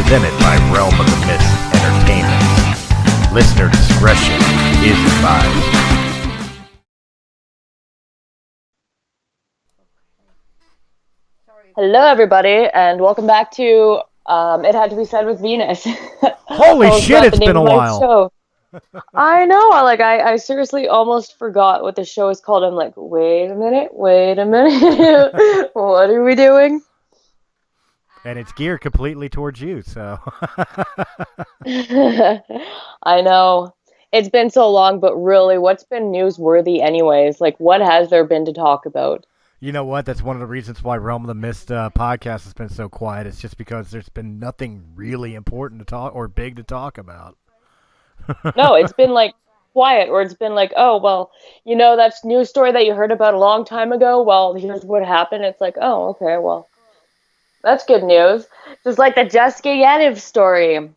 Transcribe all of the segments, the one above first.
presented by Realm of the Mist Entertainment. Listener discretion is advised. Hello, everybody, and welcome back to It Had to Be Said with Venus. Holy shit, it's been a while. Show. I know, I seriously almost forgot what the show is called. I'm like, wait a minute. What are we doing? And it's geared completely towards you, so. I know. It's been so long, but really, what's been newsworthy anyways? Like, what has there been to talk about? You know what? That's one of the reasons why Realm of the Mist podcast has been so quiet. It's just because there's been nothing really important to talk or big to talk about. No, it's been like quiet, or it's been like, oh, well, you know, that news story that you heard about a long time ago? Well, here's what happened. It's like, oh, okay, well, that's good news. Just like the Jessica Yaniv story. And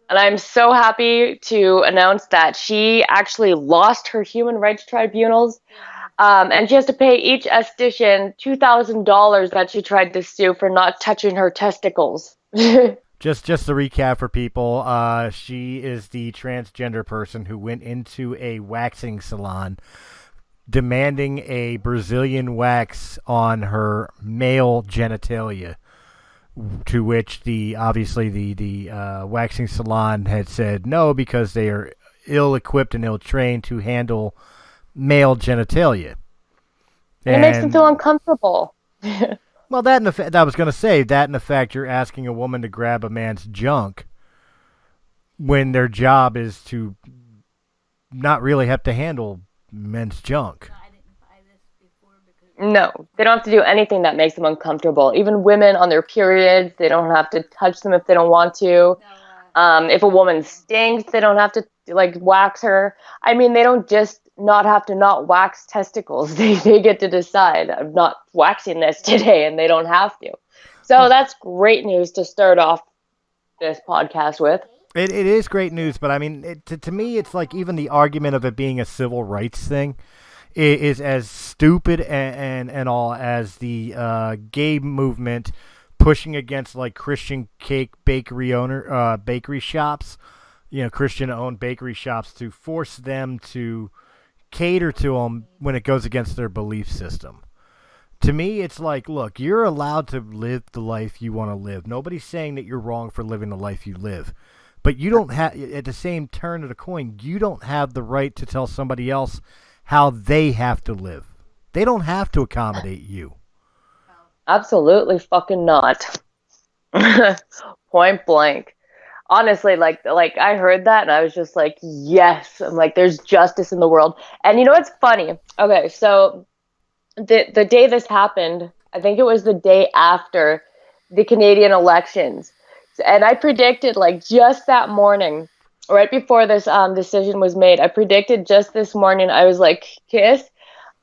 I'm so happy to announce that she actually lost her human rights tribunals. And she has to pay each esthetician $2,000 that she tried to sue for not touching her testicles. Just to recap for people, she is the transgender person who went into a waxing salon demanding a Brazilian wax on her male genitalia, to which the waxing salon had said no because they are ill-equipped and ill-trained to handle male genitalia. And it makes them feel uncomfortable. Well, that in effect, I was going to say, that in effect, you're asking a woman to grab a man's junk when their job is to not really have to handle men's junk. No, they don't have to do anything that makes them uncomfortable. Even women on their periods, they don't have to touch them if they don't want to. If a woman stinks, they don't have to wax her. I mean, they don't just not have to not wax testicles. They get to decide, I'm not waxing this today, and they don't have to. So that's great news to start off this podcast with. It is great news, but I mean, to me, it's like even the argument of it being a civil rights thing is as stupid and all as the gay movement pushing against like Christian cake bakery shops, Christian-owned bakery shops, to force them to cater to them when it goes against their belief system. To me, it's like, look, you're allowed to live the life you want to live. Nobody's saying that you're wrong for living the life you live. But you don't have, at the same turn of the coin, you don't have the right to tell somebody else how they have to live. They don't have to accommodate you. Absolutely fucking not. Point blank. Honestly, like I heard that and I was just like, yes. I'm like, there's justice in the world. And you know what's funny? Okay, so the day this happened, I think it was the day after the Canadian elections. And I predicted, like, just that morning, right before this decision was made, I predicted just this morning, I was like, kiss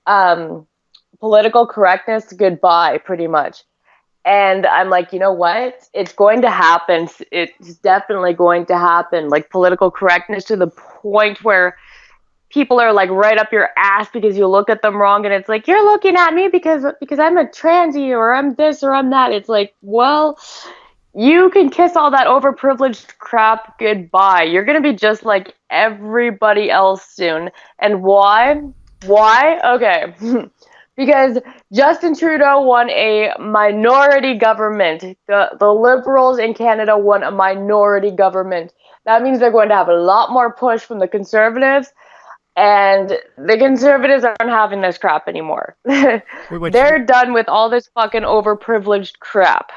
political correctness goodbye, pretty much. And I'm like, you know what? It's going to happen. It's definitely going to happen. Like, political correctness to the point where people are like right up your ass because you look at them wrong, and it's like, you're looking at me because I'm a transy, or I'm this, or I'm that. It's like, well, you can kiss all that overprivileged crap goodbye. You're going to be just like everybody else soon. And why? Okay. Because Justin Trudeau won a minority government. The Liberals in Canada won a minority government. That means they're going to have a lot more push from the Conservatives, and the Conservatives aren't having this crap anymore. They're done with all this fucking overprivileged crap.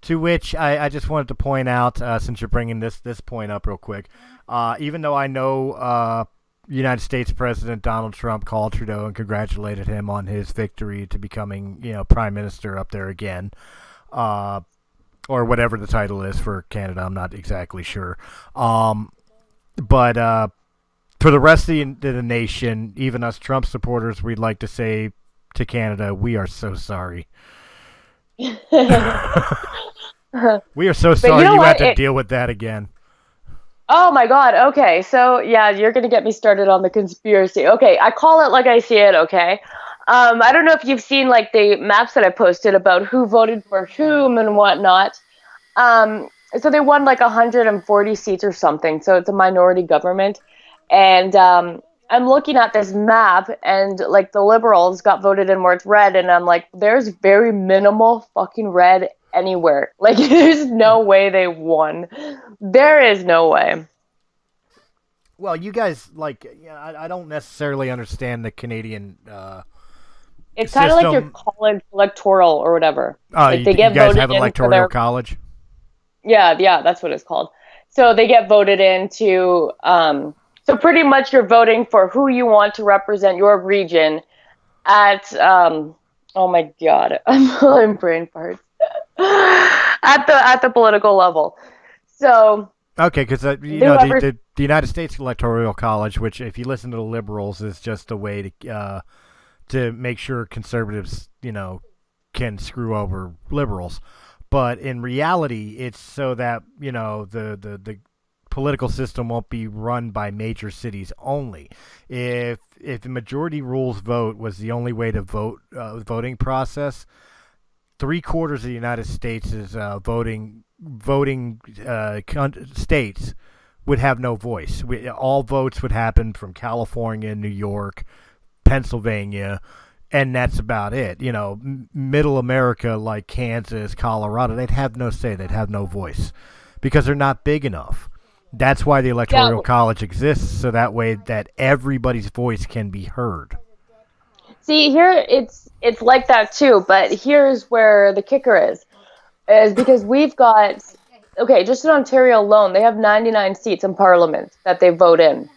To which I just wanted to point out, since you're bringing this point up real quick, even though I know United States President Donald Trump called Trudeau and congratulated him on his victory to becoming, Prime Minister up there again, or whatever the title is for Canada, I'm not exactly sure. But for the rest of the nation, even us Trump supporters, we'd like to say to Canada, we are so sorry. We are so sorry you had to deal with that again. Oh my God. Okay. So yeah, you're going to get me started on the conspiracy. Okay. I call it like I see it. Okay. I don't know if you've seen like the maps that I posted about who voted for whom and whatnot. so they won like 140 seats or something. So it's a minority government. And I'm looking at this map, and like the Liberals got voted in where it's red, and I'm like, there's very minimal fucking red anywhere. Like, there's no way they won. There is no way. Well, you guys, like, I don't necessarily understand the Canadian it's kind of like your college electoral or whatever. Like they get you guys have electoral college? Yeah, that's what it's called. So they get voted into, so pretty much you're voting for who you want to represent your region at, oh my God, I'm brain farts. at the political level. So. Okay, because the United States Electoral College, which if you listen to the liberals, is just a way to make sure conservatives, can screw over liberals. But in reality, it's so that, the political system won't be run by major cities only. If the majority rules vote was the only way to vote, voting process, 3/4 of the United States is voting states would have no voice. All votes would happen from California, New York, Pennsylvania, and that's about it. Middle America like Kansas, Colorado, they'd have no say. They'd have no voice because they're not big enough. That's why the Electoral College exists, so that way that everybody's voice can be heard. See, here it's like that too, but here's where the kicker is because we've got, just in Ontario alone, they have 99 seats in Parliament that they vote in.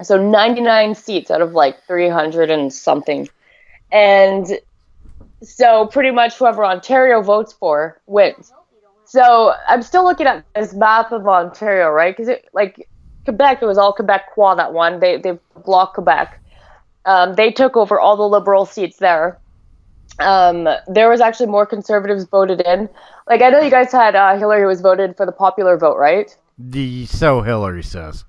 So 99 seats out of like 300 and something. And so pretty much whoever Ontario votes for wins. So I'm still looking at this map of Ontario, right? Because Quebec, it was all Quebecois that won. They blocked Quebec. They took over all the Liberal seats there. There was actually more Conservatives voted in. Like, I know you guys had Hillary who was voted for the popular vote, right? So Hillary says.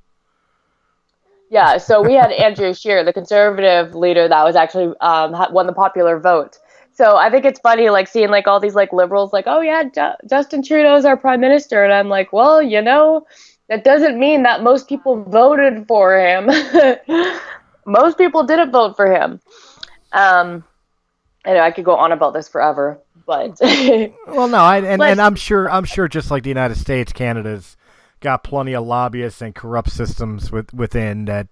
Yeah, so we had Andrew Scheer, the Conservative leader that was actually won the popular vote. So I think it's funny, like, seeing, like, all these, like, liberals, like, oh, yeah, Justin Trudeau's our prime minister. And I'm like, well, that doesn't mean that most people voted for him. Most people didn't vote for him. I could go on about this forever, but. Well, no, and I'm sure just like the United States, Canada's got plenty of lobbyists and corrupt systems within that,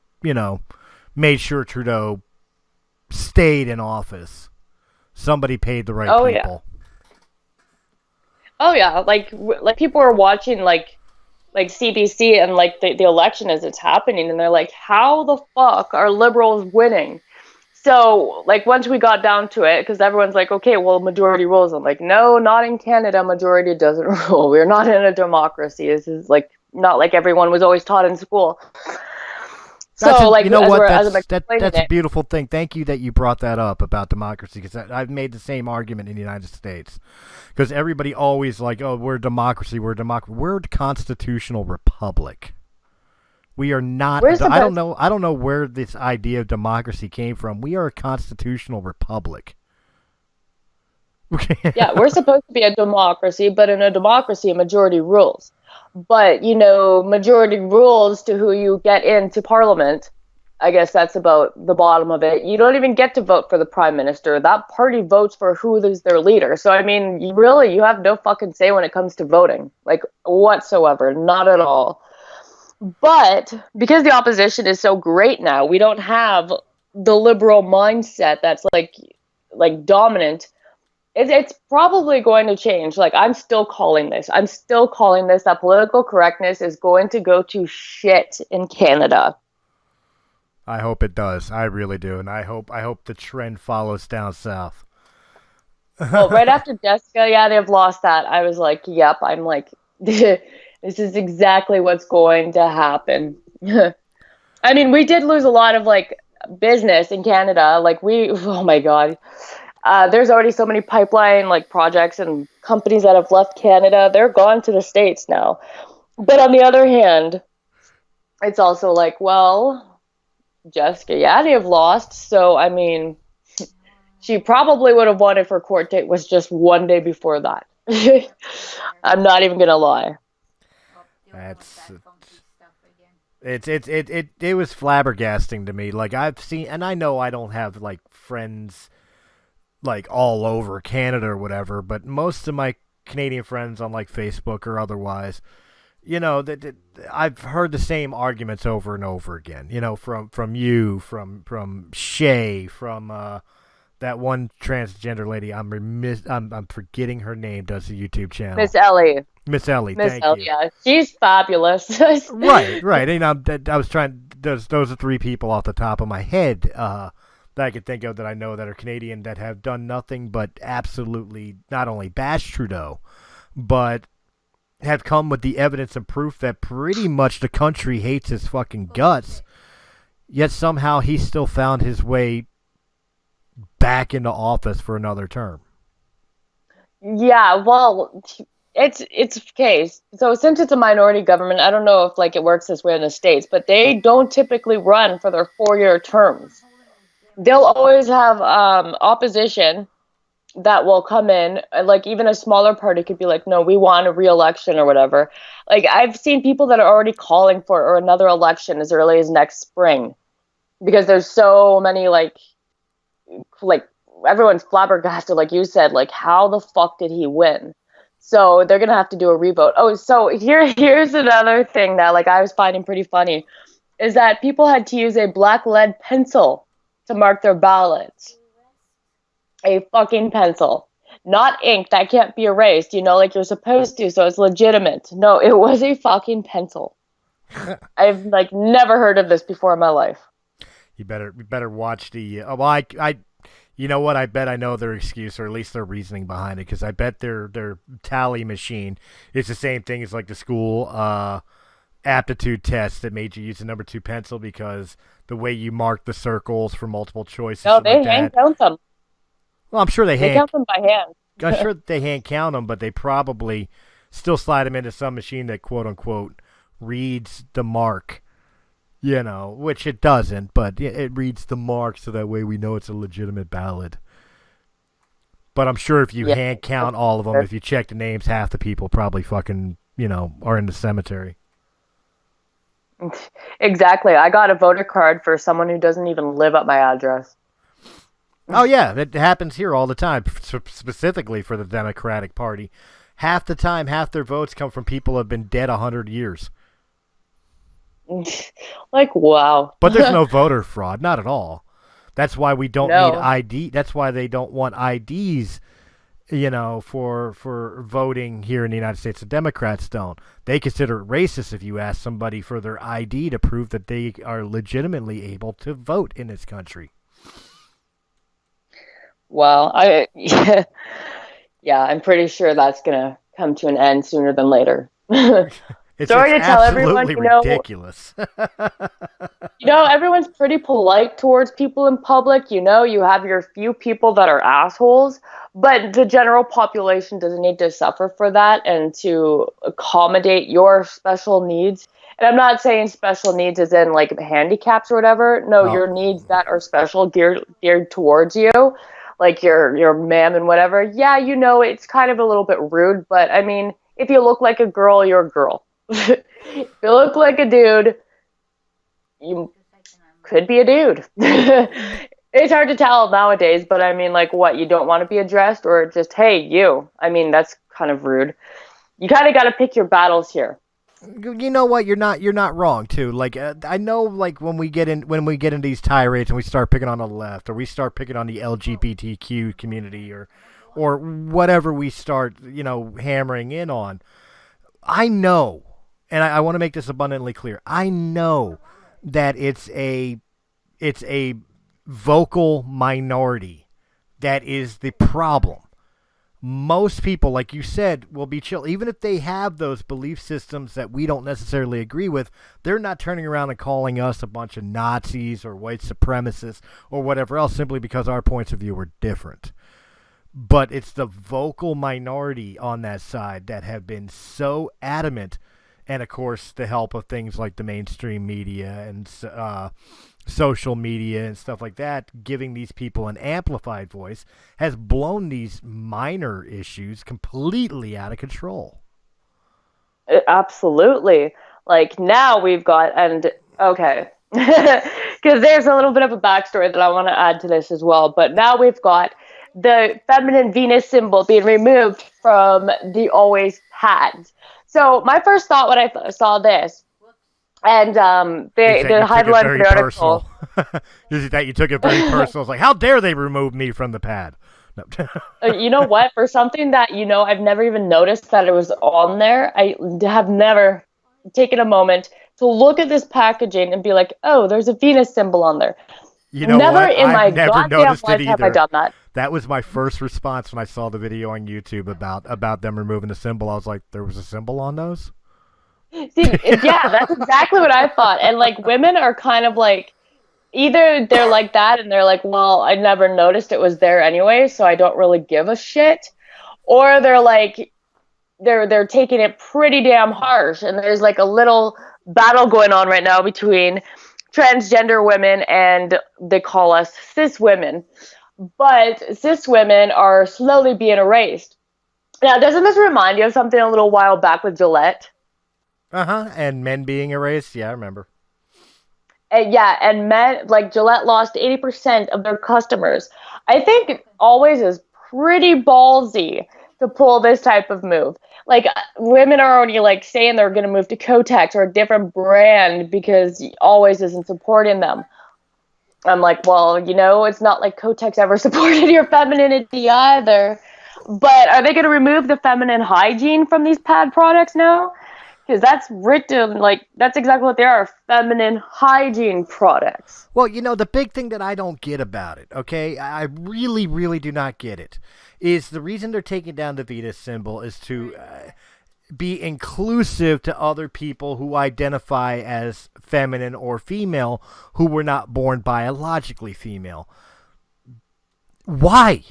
made sure Trudeau stayed in office. Somebody paid the right people. Oh yeah, like people are watching like CBC and like the election as it's happening, and they're like, how the fuck are liberals winning? So like once we got down to it, because everyone's like, okay, well, majority rules. I'm like, no, not in Canada. Majority doesn't rule. We're not in a democracy. This is like not like everyone was always taught in school. That's a beautiful thing. Thank you that you brought that up about democracy, because I've made the same argument in the United States. Because everybody always like, oh, we're a democracy. We're a constitutional republic. We are not. I don't know where this idea of democracy came from. We are a constitutional republic. Yeah, we're supposed to be a democracy, but in a democracy, a majority rules. But, majority rules to who you get into parliament. I guess that's about the bottom of it. You don't even get to vote for the prime minister. That party votes for who is their leader. So, I mean, you have no fucking say when it comes to voting. Like, whatsoever. Not at all. But because the opposition is so great now, we don't have the liberal mindset that's like dominant. It's probably going to change. Like, I'm still calling this. That political correctness is going to go to shit in Canada. I hope it does. I really do. And I hope the trend follows down south. Well, right after Jessica, they've lost that. I was like, yep. I'm like, this is exactly what's going to happen. I mean, we did lose a lot of, like, business in Canada. Like, oh my God. There's already so many pipeline like projects and companies that have left Canada. They're gone to the States now. But on the other hand, it's also like, well, Jessica Yadi have lost. So, I mean, she probably would have won if her court date was just one day before that. I'm not even going to lie. That's it was flabbergasting to me. Like I've seen, and I know I don't have like friends like all over Canada or whatever, but most of my Canadian friends on like Facebook or otherwise, you know, that I've heard the same arguments over and over again. You know, from you, from Shay, from that one transgender lady. I'm forgetting her name. Does the YouTube channel? Miss Ellie. Miss Ellie. Miss Thank Ellie, you. yeah, she's fabulous. Right. You know, I was trying. Those are three people off the top of my head that I could think of that I know that are Canadian that have done nothing but absolutely not only bash Trudeau, but have come with the evidence and proof that pretty much the country hates his fucking guts. Yet somehow he still found his way back into office for another term. Yeah, well, it's okay. So since it's a minority government, I don't know if like it works this way in the States, but they don't typically run for their 4-year terms. They'll always have opposition that will come in. Like even a smaller party could be like, no, we want a re-election or whatever. Like I've seen people that are already calling for another election as early as next spring because there's so many like everyone's flabbergasted, like you said, like how the fuck did he win? So they're gonna have to do a revote. Oh, so here's another thing that like I was finding pretty funny is that people had to use a black lead pencil to mark their ballots. A fucking pencil. Not ink that can't be erased, you know, like you're supposed to, so it's legitimate. No, it was a fucking pencil. I've like never heard of this before in my life. You better watch the I you know what, I bet I know their excuse or at least their reasoning behind it, because I bet their tally machine is the same thing as like the school aptitude test that made you use the number 2 pencil, because the way you mark the circles for multiple choices. No, they hand count them. Well, I'm sure they count them by hand. I'm sure they hand count them, but they probably still slide them into some machine that quote unquote reads the mark. You know, which it doesn't, but it reads the mark so that way we know it's a legitimate ballot. But I'm sure if you hand count all of them, if you check the names, half the people probably fucking, you know, are in the cemetery. Exactly. I got a voter card for someone who doesn't even live at my address. Oh, yeah, that happens here all the time, specifically for the Democratic Party. Half the time, half their votes come from people who have been dead 100 years. Like, wow. But there's no voter fraud, not at all. That's why we don't need ID. That's why they don't want IDs, you know, for voting here in the United States. The Democrats don't. They consider it racist if you ask somebody for their ID to prove that they are legitimately able to vote in this country. Well, yeah, I'm pretty sure that's going to come to an end sooner than later. Sorry to tell everyone, you know, ridiculous. You know, everyone's pretty polite towards people in public. You know, you have your few people that are assholes, but the general population doesn't need to suffer for that and to accommodate your special needs. And I'm not saying special needs as in like handicaps or whatever. No, your needs that are special geared towards you, like your ma'am and whatever. Yeah, you know, it's kind of a little bit rude, but I mean, if you look like a girl, you're a girl. If you look like a dude, you could be a dude. It's hard to tell nowadays, but I mean, like, what, you don't want to be addressed, or just, hey, you? I mean, that's kind of rude. You kind of got to pick your battles here. You know what? You're not wrong too. Like I know, like when we get in these tirades and we start picking on the left, or we start picking on the LGBTQ community, or whatever we start, you know, hammering in on. I know. And I want to make this abundantly clear. I know that it's a vocal minority that is the problem. Most people, like you said, will be chill. Even if they have those belief systems that we don't necessarily agree with, they're not turning around and calling us a bunch of Nazis or white supremacists or whatever else simply because our points of view are different. But it's the vocal minority on that side that have been so adamant. And, of course, the help of things like the mainstream media and social media and stuff like that, giving these people an amplified voice, has blown these minor issues completely out of control. Absolutely. Like now we've got, and okay, because there's a little bit of a backstory that I want to add to this as well. But now we've got the feminine Venus symbol being removed from the always pads. So my first thought when I saw this, and the headline for the article. Is that you took it very personal? It's like, how dare they remove me from the pad? No. You know what? For something that, I've never even noticed that it was on there, I have never taken a moment to look at this packaging and be like, oh, there's a Venus symbol on there. You know never what? in my I've never goddamn noticed life it have either. I done that. That was my first response when I saw the video on YouTube about them removing the symbol. I was like, there was a symbol on those? See, yeah, that's exactly what I thought. And like women are kind of like, either they're like that and they're like, well, I never noticed it was there anyway, so I don't really give a shit. Or they're like, they're taking it pretty damn harsh. And there's like a little battle going on right now between transgender women and they call us cis women. But cis women are slowly being erased. Now, doesn't this remind you of something a little while back with Gillette? And men being erased? Yeah, I remember. And men, like Gillette lost 80% of their customers. I think Always is pretty ballsy to pull this type of move. Like, women are already like saying they're going to move to Kotex or a different brand because Always isn't supporting them. I'm like, well, it's not like Kotex ever supported your femininity either. But are they going to remove the feminine hygiene from these pad products now? Because that's written, like, that's exactly what they are, feminine hygiene products. Well, the big thing that I don't get about it, okay, I really, really do not get it, is the reason they're taking down the Venus symbol is to be inclusive to other people who identify as feminine or female who were not born biologically female. Why?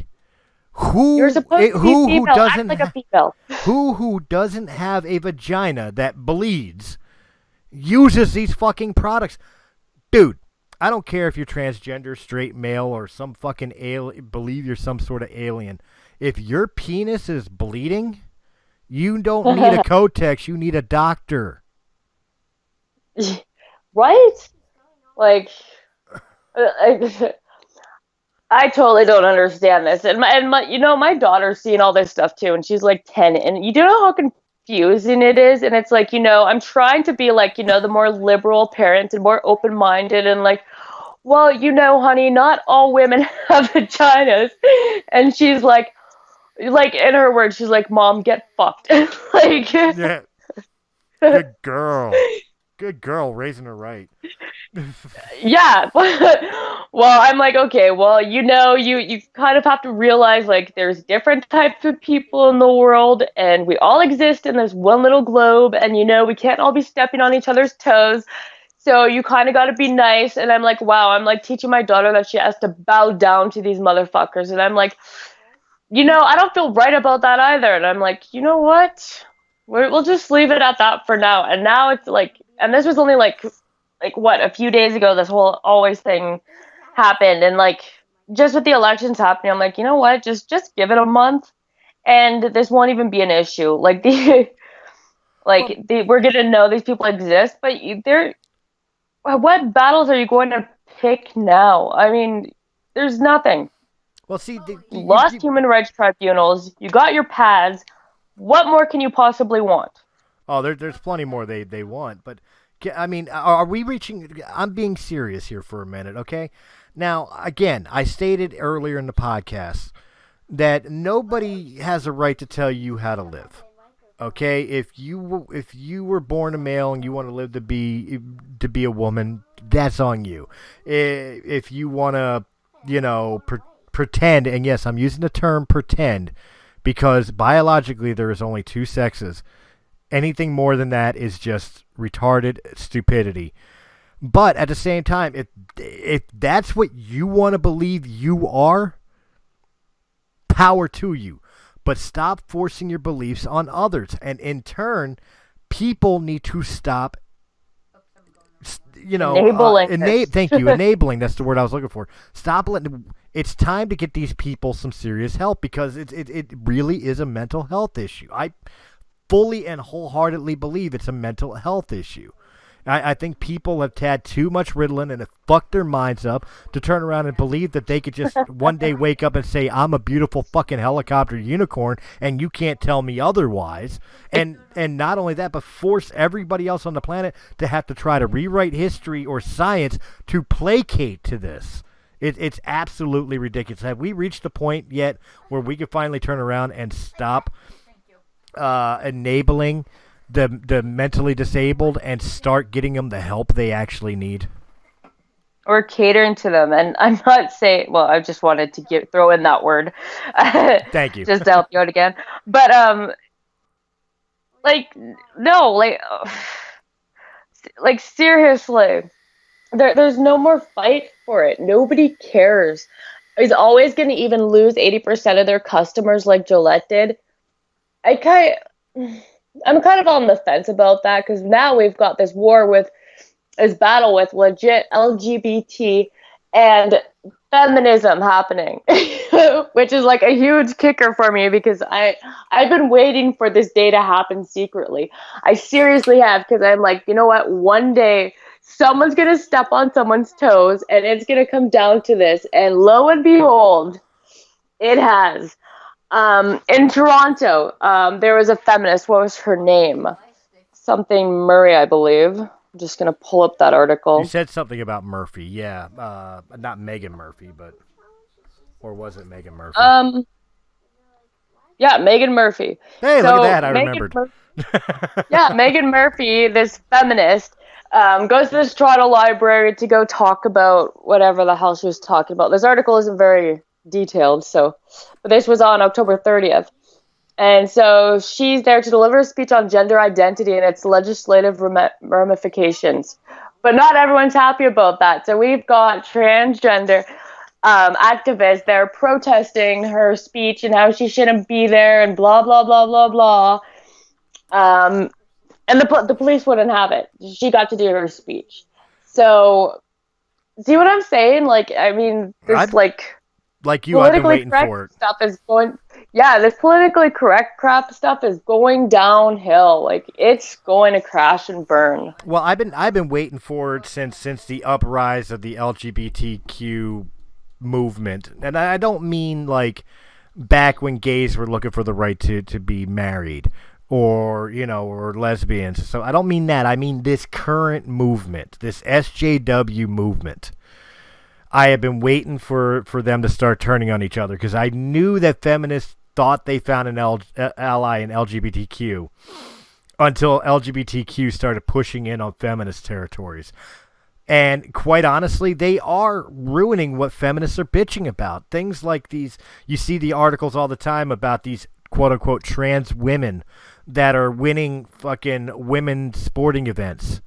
Who doesn't like a female. Who doesn't have a vagina that bleeds uses these fucking products? Dude, I don't care if you're transgender, straight male, or some fucking alien, believe you're some sort of alien. If your penis is bleeding, you don't need a Kotex, you need a doctor. Right? Like, I totally don't understand this. And my daughter's seeing all this stuff too, and she's like 10, and you don't know how confusing it is. And it's like, I'm trying to be like, the more liberal parent and more open-minded and like, well, honey, not all women have vaginas. And she's like in her words, she's like, Mom, get fucked. Like, yeah. Good girl. Good girl, raising her right. Yeah. Well, I'm like, okay, well, you kind of have to realize, like, there's different types of people in the world, and we all exist in this one little globe, and, we can't all be stepping on each other's toes, so you kind of got to be nice. And I'm like, wow, I'm, like, teaching my daughter that she has to bow down to these motherfuckers, and I'm like, I don't feel right about that either, and I'm like, you know what? We'll just leave it at that for now. And now it's like, and this was only like what, a few days ago, this whole Always thing happened. And like, just with the elections happening, I'm like, you know what, just give it a month and this won't even be an issue. Like we're going to know these people exist, but what battles are you going to pick now? I mean, there's nothing. Well, see, lost human rights tribunals, you got your pads. What more can you possibly want? Oh, there's plenty more they want, but I mean, are we reaching? I'm being serious here for a minute, okay? Now, again, I stated earlier in the podcast that nobody has a right to tell you how to live, okay? If you were born a male and you want to live to be a woman, that's on you. If you want to, pretend, and yes, I'm using the term pretend, because biologically there is only two sexes. Anything more than that is just retarded stupidity. But at the same time, if that's what you want to believe you are, power to you. But stop forcing your beliefs on others. And in turn, people need to stop, enabling. Thank you, enabling. That's the word I was looking for. Stop letting. It's time to get these people some serious help, because it really is a mental health issue. fully and wholeheartedly believe it's a mental health issue. I think people have had too much Ritalin and have fucked their minds up to turn around and believe that they could just one day wake up and say, I'm a beautiful fucking helicopter unicorn and you can't tell me otherwise. And not only that, but force everybody else on the planet to have to try to rewrite history or science to placate to this. It's absolutely ridiculous. Have we reached the point yet where we can finally turn around and stop enabling the mentally disabled and start getting them the help they actually need? Or catering to them. And I'm not saying, well, I just wanted to throw in that word. Thank you. Just to help you out again. But, seriously, there's no more fight for it. Nobody cares. Is always going to even lose 80% of their customers like Gillette did. I'm kind of on the fence about that, because now we've got this battle with legit LGBT and feminism happening, which is like a huge kicker for me, because I've been waiting for this day to happen secretly. I seriously have, because I'm like, you know what? One day someone's going to step on someone's toes and it's going to come down to this. And lo and behold, it has. In Toronto, there was a feminist. What was her name? Something Murray, I believe. I'm just going to pull up that article. You said something about Murphy. Yeah. Not Megan Murphy, but... Or was it Megan Murphy? Yeah, Megan Murphy. Hey, look at that. I remembered. Megan Murphy, this feminist, goes to this Toronto library to go talk about whatever the hell she was talking about. This article isn't very detailed, but this was on October 30th. And so she's there to deliver a speech on gender identity and its legislative ramifications. But not everyone's happy about that. So we've got transgender activists there protesting her speech and how she shouldn't be there and blah, blah, blah, blah, blah. And the police wouldn't have it. She got to do her speech. So, see what I'm saying? Like, I mean, this, like you, I've been waiting for it. Stuff is going, this politically correct crap stuff is going downhill. Like, it's going to crash and burn. Well, I've been waiting for it since the uprise of the LGBTQ movement, and I don't mean like back when gays were looking for the right to be married, or or lesbians. So I don't mean that. I mean this current movement, this SJW movement. I have been waiting for them to start turning on each other, because I knew that feminists thought they found an ally in LGBTQ until LGBTQ started pushing in on feminist territories. And quite honestly, they are ruining what feminists are bitching about. Things like these, you see the articles all the time about these quote-unquote trans women that are winning fucking women's sporting events.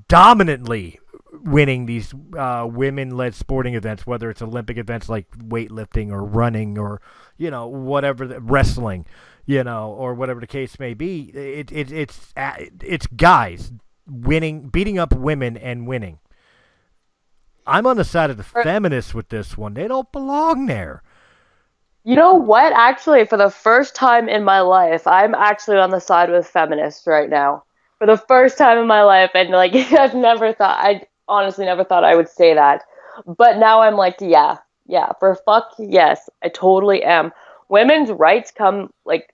Dominantly winning these women-led sporting events, whether it's Olympic events like weightlifting or running or, whatever, wrestling, or whatever the case may be. It's guys winning, beating up women and winning. I'm on the side of the feminists with this one. They don't belong there. You know what? Actually, for the first time in my life, I'm actually on the side with feminists right now. For the first time in my life, and like I honestly never thought I would say that. But now I'm like, yeah, for fuck yes, I totally am. Women's rights come, like,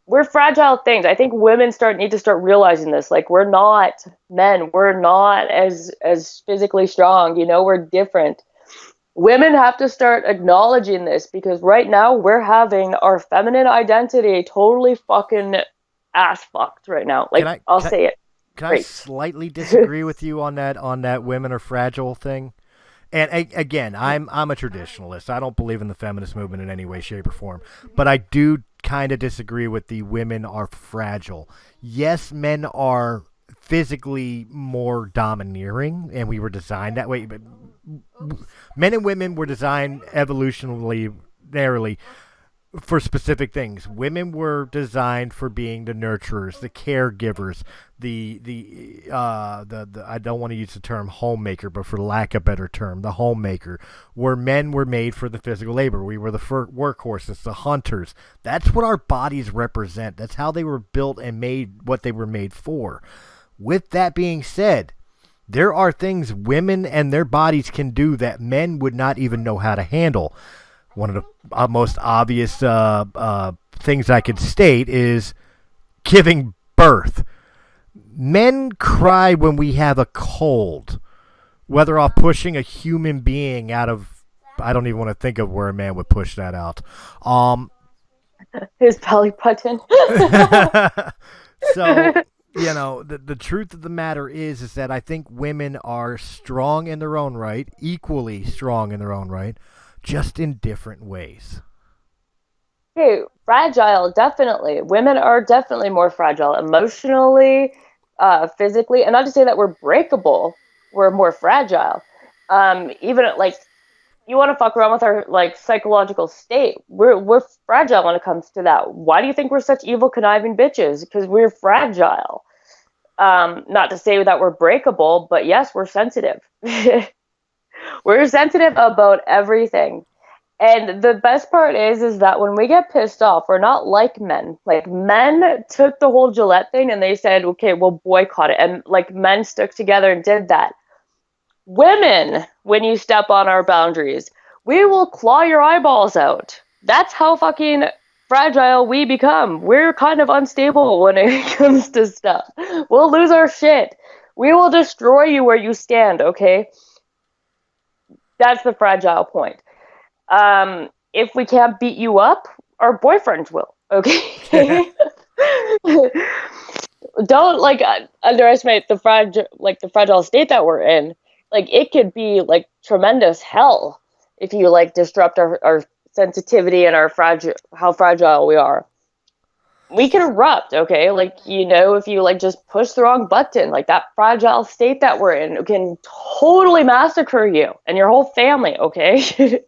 we're fragile things. I think women need to start realizing this. Like, we're not men. We're not as physically strong. We're different. Women have to start acknowledging this, because right now we're having our feminine identity totally fucking ass fucked right now. Like, I'll say it. Can I slightly disagree with you on that women are fragile thing? And again, I'm a traditionalist. I don't believe in the feminist movement in any way, shape, or form. But I do kind of disagree with the women are fragile. Yes, men are physically more domineering, and we were designed that way. But men and women were designed evolutionarily for specific things. Women were designed for being the nurturers, the caregivers, the I don't want to use the term homemaker, but for lack of a better term, the homemaker. Where men were made for the physical labor. We were the workhorses, the hunters. That's what our bodies represent. That's how they were built and made what they were made for. With that being said, there are things women and their bodies can do that men would not even know how to handle. One of the most obvious things I could state is giving birth. Men cry when we have a cold, whether off pushing a human being out of, I don't even want to think of where a man would push that out. His belly button. So, you know, the truth of the matter is that I think women are strong in their own right, equally strong in their own right, just in different ways. Okay, fragile, definitely. Women are definitely more fragile emotionally, physically, and not to say that we're breakable, we're more fragile. Even like you want to fuck around with our like psychological state. We're fragile when it comes to that. Why do you think we're such evil, conniving bitches? Because we're fragile. Not to say that we're breakable, but yes, we're sensitive. We're sensitive about everything. And the best part is that when we get pissed off, we're not like men. Like men took the whole Gillette thing and they said, okay, we'll boycott it. And like men stuck together and did that. Women, when you step on our boundaries, we will claw your eyeballs out. That's how fucking fragile we become. We're kind of unstable when it comes to stuff. We'll lose our shit. We will destroy you where you stand, okay? That's the fragile point. If we can't beat you up, our boyfriends will, okay? Don't like underestimate the fragile state that we're in. Like it could be like tremendous hell if you like disrupt our sensitivity and our how fragile we are. We can erupt, okay? Like, you know, if you like just push the wrong button, like that fragile state that we're in can totally massacre you and your whole family, okay?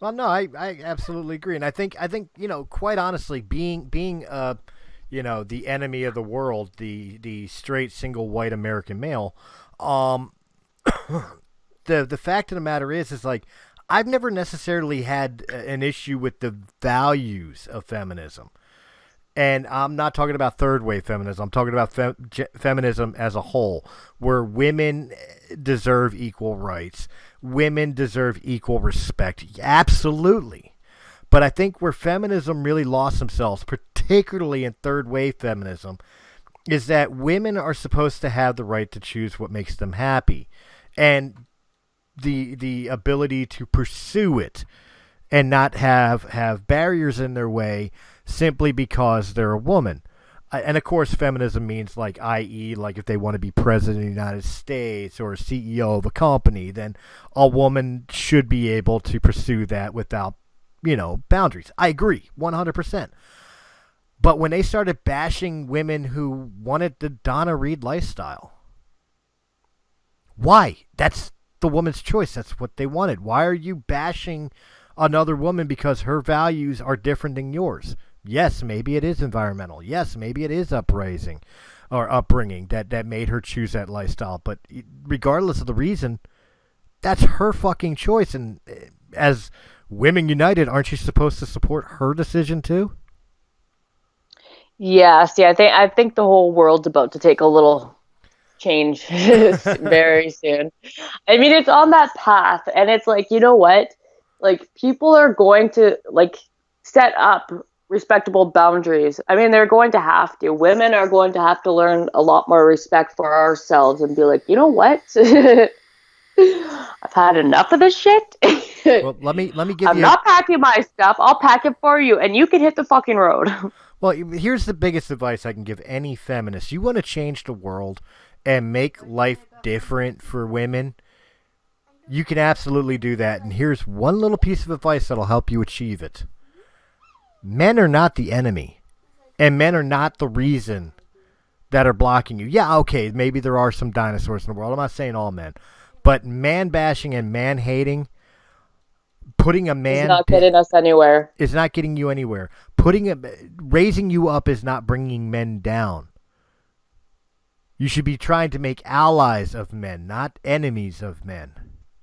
Well, no, I absolutely agree, and I think you know, quite honestly, being you know, the enemy of the world, the straight single white American male, the fact of the matter is like I've never necessarily had an issue with the values of feminism. And I'm not talking about third wave feminism. I'm talking about feminism as a whole, where women deserve equal rights. Women deserve equal respect. Absolutely. But I think where feminism really lost themselves, particularly in third wave feminism, is that women are supposed to have the right to choose what makes them happy. And the ability to pursue it and not have barriers in their way simply because they're a woman. And of course, feminism means like, i.e., like if they want to be president of the United States or CEO of a company, then a woman should be able to pursue that without, you know, boundaries. I agree, 100%. But when they started bashing women who wanted the Donna Reed lifestyle, why? That's the woman's choice. That's what they wanted. Why are you bashing another woman because her values are different than yours? Yes, maybe it is environmental. Yes, maybe it is upbringing that made her choose that lifestyle. But regardless of the reason, that's her fucking choice. And as Women United, aren't you supposed to support her decision too? Yeah, see, I think the whole world's about to take a little change very soon. I mean, it's on that path, and it's like, you know what? Like, people are going to like set up respectable boundaries. I mean, they're going to have to. Women are going to have to learn a lot more respect for ourselves and be like, you know what? I've had enough of this shit. Well, let me give I'm you. not packing my stuff. I'll pack it for you, and you can hit the fucking road. Well, here's the biggest advice I can give any feminist. You want to change the world and make life different for women, you can absolutely do that. And here's one little piece of advice that'll help you achieve it. Men are not the enemy, and men are not the reason that are blocking you. Yeah, okay, maybe there are some dinosaurs in the world. I'm not saying all men. But man bashing and man hating Putting a It's man not getting us anywhere. is not getting you anywhere. Raising you up is not bringing men down. You should be trying to make allies of men, not enemies of men.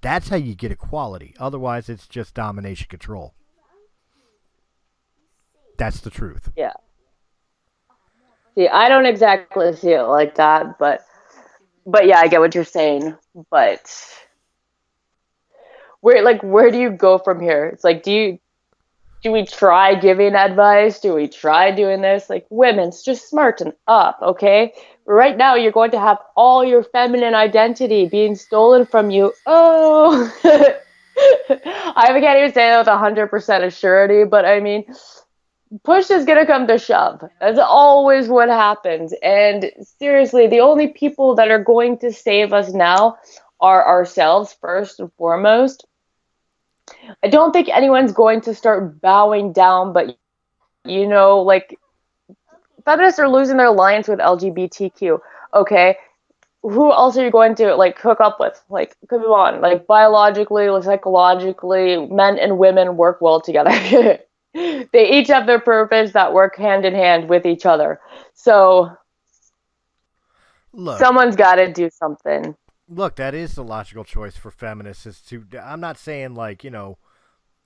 That's how you get equality. Otherwise, it's just domination control. That's the truth. Yeah. See, I don't exactly see it like that, but yeah, I get what you're saying. But where do you go from here? It's like, do we try giving advice? Do we try doing this? Like, women's just smarten up, okay? Right now, you're going to have all your feminine identity being stolen from you. Oh, I can't even say that with 100% assurity, but I mean, push is gonna come to shove. That's always what happens. And seriously, the only people that are going to save us now are ourselves first and foremost. I don't think anyone's going to start bowing down, but like, feminists are losing their alliance with LGBTQ. Okay, who else are you going to like hook up with? Like, come on, like biologically, like, psychologically, men and women work well together. They each have their purpose that work hand in hand with each other. So someone's got to do something. Look, that is the logical choice for feminists. I'm not saying like,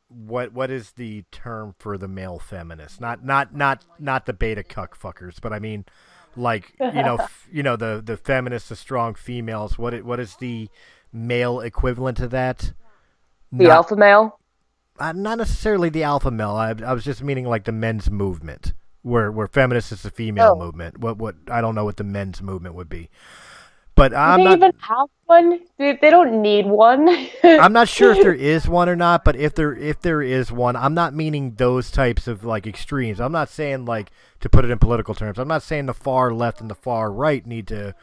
what is the term for the male feminist? Not the beta cuck fuckers, but I mean, like, the feminists, the strong females. What is the male equivalent to that? The alpha male. Not necessarily the alpha male. I was just meaning like the men's movement, where feminist is the female movement. What I don't know what the men's movement would be. But I'm not even have one. They don't need one. I'm not sure if there is one or not, but if there is one, I'm not meaning those types of like extremes. I'm not saying, like, to put it in political terms, I'm not saying the far left and the far right need to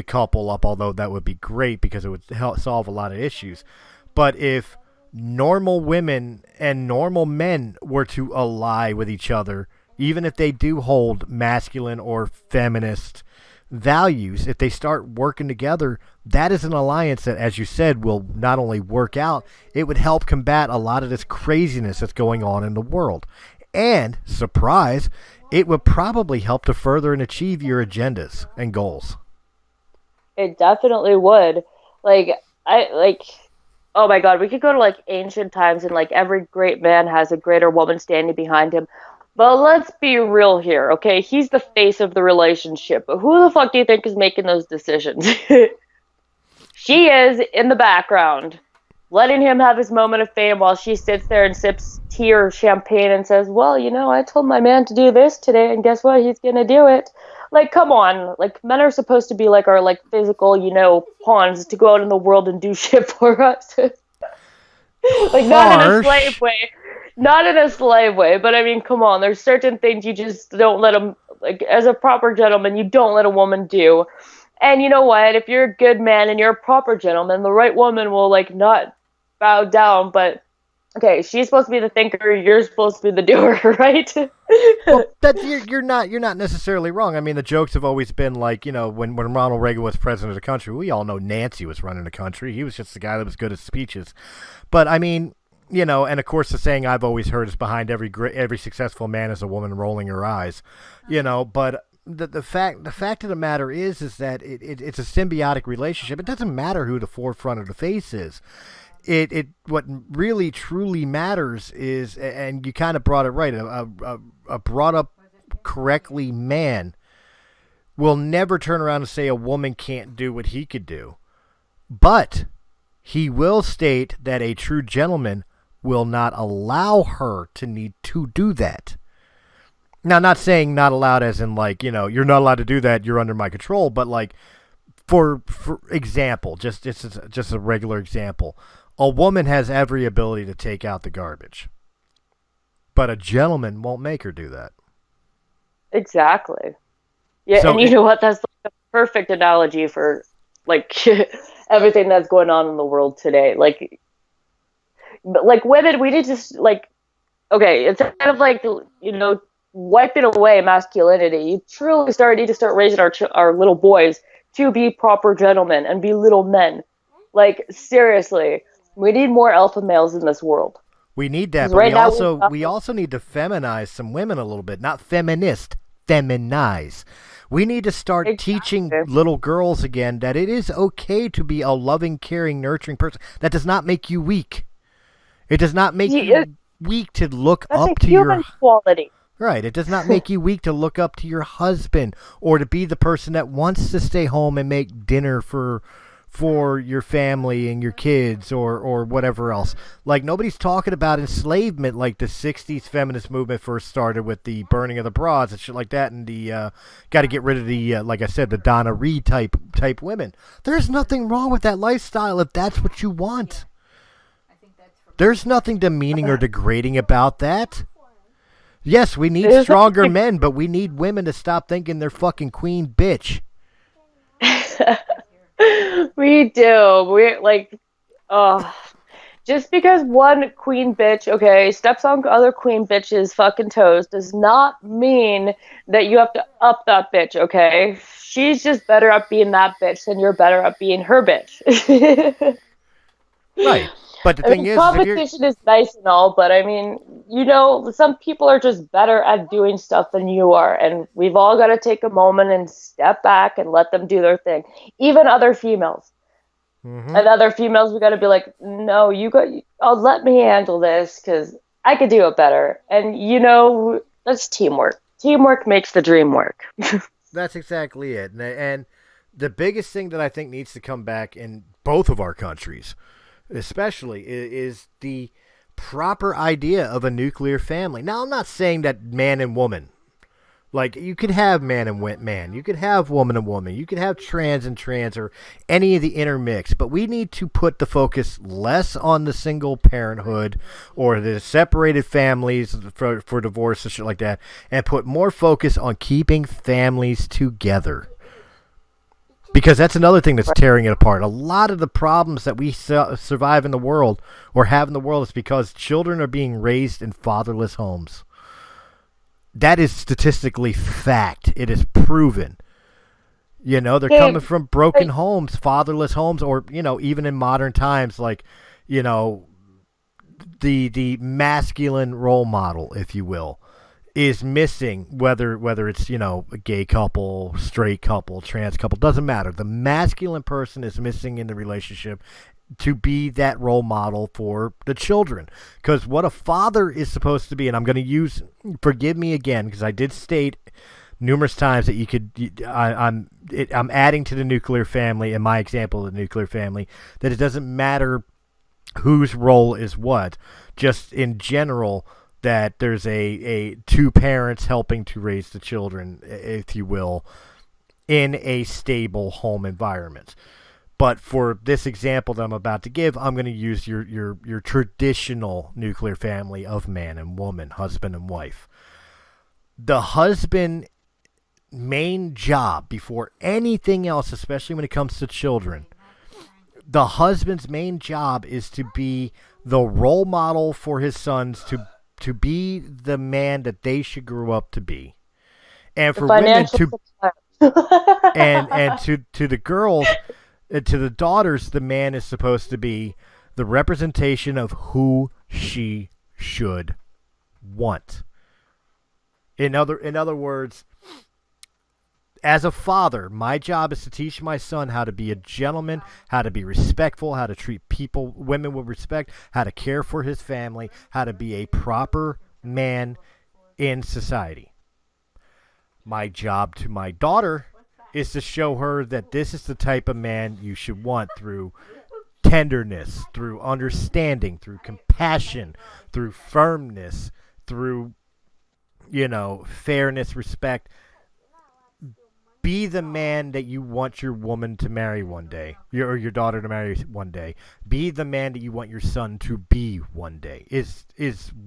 couple up, although that would be great because it would help solve a lot of issues. But if normal women and normal men were to ally with each other, even if they do hold masculine or feminist values, if they start working together, that is an alliance that, as you said, will not only work out, it would help combat a lot of this craziness that's going on in the world. And, surprise, it would probably help to further and achieve your agendas and goals. It definitely would. Oh my God, we could go to like ancient times and like every great man has a greater woman standing behind him. But let's be real here, okay? He's the face of the relationship. But who the fuck do you think is making those decisions? She is in the background, letting him have his moment of fame while she sits there and sips tea or champagne and says, well, I told my man to do this today, and guess what? He's gonna do it. Like, come on. Like, men are supposed to be like our like physical, pawns to go out in the world and do shit for us. Like, not in a slave way. Not in a slave way, but I mean, come on. There's certain things you just don't let them, like, as a proper gentleman, you don't let a woman do. And you know what? If you're a good man and you're a proper gentleman, the right woman will, like, not bow down, but, okay, she's supposed to be the thinker, you're supposed to be the doer, right? Well, you're not necessarily wrong. I mean, the jokes have always been like, when Ronald Reagan was president of the country, we all know Nancy was running the country. He was just the guy that was good at speeches. But, I mean, and of course the saying I've always heard is behind every successful man is a woman rolling her eyes, but the fact of the matter is that it's a symbiotic relationship. It doesn't matter who the forefront of the face is. What really truly matters is, and you kind of brought it right, a brought up correctly man will never turn around and say a woman can't do what he could do, but he will state that a true gentleman will not allow her to need to do that. Now, not saying not allowed as in like, you're not allowed to do that, you're under my control, but like, for example, just a regular example, a woman has every ability to take out the garbage, but a gentleman won't make her do that. Exactly. Yeah, so, and you know what? That's like a perfect analogy for like everything that's going on in the world today. Like women, we need to like, okay, it's kind of like, wiping away masculinity. You truly need to start raising our little boys to be proper gentlemen and be little men. Like, seriously, We need more alpha males in this world. We need that, 'Cause but right now we also need to feminize some women a little bit. Not feminist, feminize. We need to start teaching little girls again that it is okay to be a loving, caring, nurturing person. That does not make you weak. It does not make you weak to look That's up a to human your quality. right. It does not make you weak to look up to your husband or to be the person that wants to stay home and make dinner for your family and your kids or whatever else. Like, nobody's talking about enslavement like the 60s feminist movement first started with the burning of the bras and shit like that, and the got to get rid of the like I said, the Donna Reed type women. There's nothing wrong with that lifestyle if that's what you want. There's nothing demeaning or degrading about that. Yes, we need stronger men, but we need women to stop thinking they're fucking queen bitch. We do. We're like, just because one queen bitch, okay, steps on other queen bitches' fucking toes does not mean that you have to up that bitch, okay? She's just better at being that bitch than you're better at being her bitch. Right. But the thing is, competition is nice and all, but I mean, some people are just better at doing stuff than you are, and we've all got to take a moment and step back and let them do their thing. Even other females. Mm-hmm. And other females, we got to be like, no, let me handle this because I could do it better. And that's teamwork. Teamwork makes the dream work. That's exactly it. And the biggest thing that I think needs to come back in both of our countries, especially, is the proper idea of a nuclear family. Now, I'm not saying that man and woman. Like, you could have man and man. You could have woman and woman. You could have trans and trans or any of the intermix. But we need to put the focus less on the single parenthood or the separated families for divorce and shit like that, and put more focus on keeping families together. Because that's another thing that's tearing it apart. A lot of the problems that we survive in the world or have in the world is because children are being raised in fatherless homes. That is statistically fact. It is proven. They're coming from broken homes, fatherless homes, or, even in modern times, like, the masculine role model, if you will, is missing, whether it's, a gay couple, straight couple, trans couple, doesn't matter. The masculine person is missing in the relationship to be that role model for the children. Because what a father is supposed to be, and I'm going to forgive me again, because I did state numerous times that I'm adding to the nuclear family, in my example of the nuclear family, that it doesn't matter whose role is what, just in general, that there's a two parents helping to raise the children, if you will, in a stable home environment. But for this example that I'm about to give, I'm going to use your traditional nuclear family of man and woman, husband and wife. The husband main job before anything else, especially when it comes to children, the husband's main job is to be the role model for his sons, to be the man that they should grow up to be. And for women to and to the girls, to the daughters, the man is supposed to be the representation of who she should want. In other words, as a father, my job is to teach my son how to be a gentleman, how to be respectful, how to treat women with respect, how to care for his family, how to be a proper man in society. My job to my daughter is to show her that this is the type of man you should want, through tenderness, through understanding, through compassion, through firmness, through, fairness, respect. Be the man that you want your woman to marry one day, or your daughter to marry one day. Be the man that you want your son to be one day, is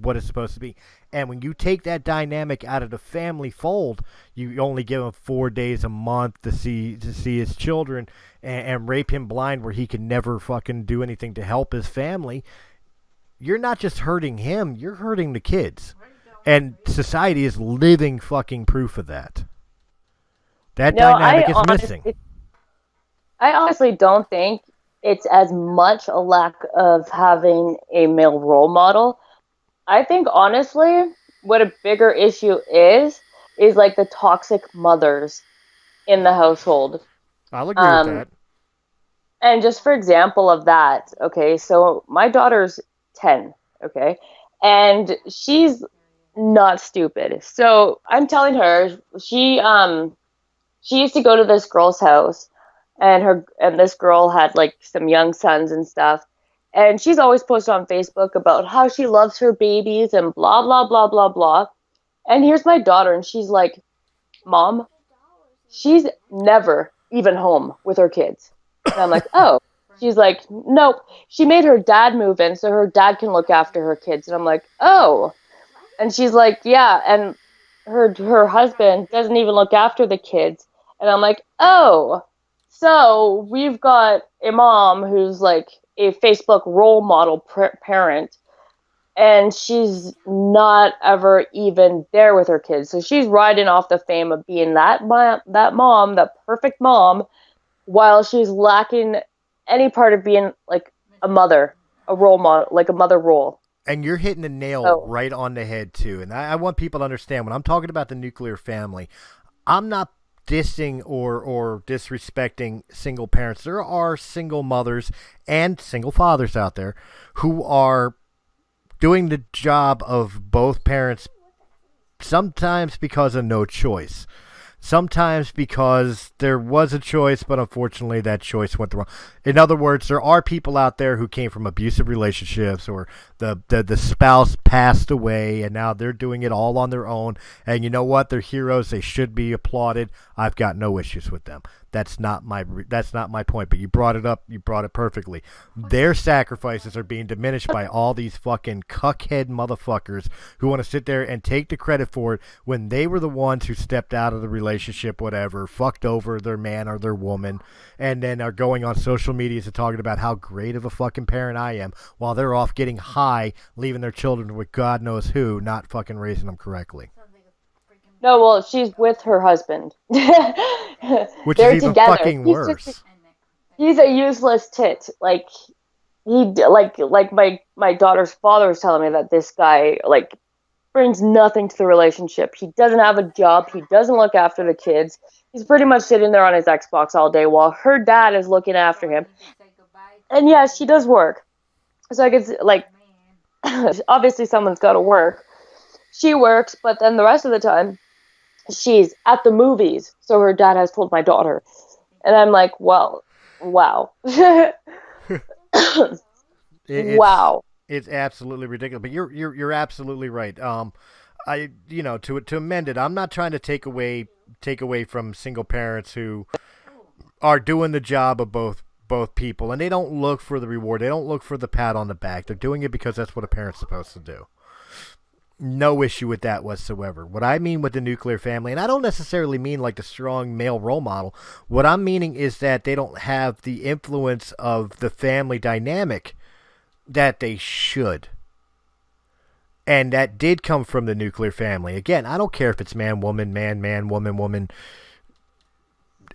what it's supposed to be. And when you take that dynamic out of the family fold, you only give him 4 days a month to see his children and rape him blind where he can never fucking do anything to help his family. You're not just hurting him, you're hurting the kids. And society is living fucking proof of that. That dynamic is missing. I honestly don't think it's as much a lack of having a male role model. I think honestly, what a bigger issue is like the toxic mothers in the household. I'll agree with Um, that. and just for example of that, okay, so my daughter's 10, okay, and she's not stupid. So I'm telling her she used to go to this girl's house, and this girl had like some young sons and stuff, and she's always posted on Facebook about how she loves her babies and blah blah blah blah blah. And here's my daughter, and she's like, "Mom, she's never even home with her kids." And I'm like, "Oh." She's like, "Nope. She made her dad move in so her dad can look after her kids." And I'm like, "Oh." And she's like, "Yeah." And her husband doesn't even look after the kids. And I'm like, "Oh." So we've got a mom who's like a Facebook role model parent, and she's not ever even there with her kids. So she's riding off the fame of being that perfect mom, while she's lacking any part of being like a mother, a role model, like a mother role. And you're hitting the nail So right on the head, too. And I want people to understand when I'm talking about the nuclear family, I'm not dissing or disrespecting single parents. There are single mothers and single fathers out there who are doing the job of both parents, sometimes because of no choice. Sometimes because there was a choice, but unfortunately that choice went the wrong. In other words, there are people out there who came from abusive relationships, or the spouse passed away and now they're doing it all on their own. And you know what? They're heroes. They should be applauded. I've got no issues with them. That's not my point. But you brought it up. You brought it perfectly. Their sacrifices are being diminished by all these fucking cuckhead motherfuckers who want to sit there and take the credit for it when they were the ones who stepped out of the relationship, whatever, fucked over their man or their woman, and then are going on social media and talking about how great of a fucking parent I am, while they're off getting high, leaving their children with God knows who, not fucking raising them correctly. no, well, she's with her husband. Which They're is even together. fucking worse. He's a useless tit. Like like my daughter's father was telling me that this guy like brings nothing to the relationship. He doesn't have a job. He doesn't look after the kids. He's pretty much sitting there on his Xbox all day while her dad is looking after him. And yes, she does work. So I guess like obviously someone's got to work. She works, but then the rest of the time she's at the movies. So her dad has told my daughter. And I'm like, well, wow. Wow. It's absolutely ridiculous. But you're absolutely right. To amend it, I'm not trying to take away from single parents who are doing the job of both people, and they don't look for the reward. They don't look for the pat on the back. They're doing it because that's what a parent's supposed to do. No issue with that whatsoever. What I mean with the nuclear family, and I don't necessarily mean like the strong male role model, what I'm meaning is that they don't have the influence of the family dynamic that they should. And that did come from the nuclear family. Again, I don't care if it's man, woman, woman,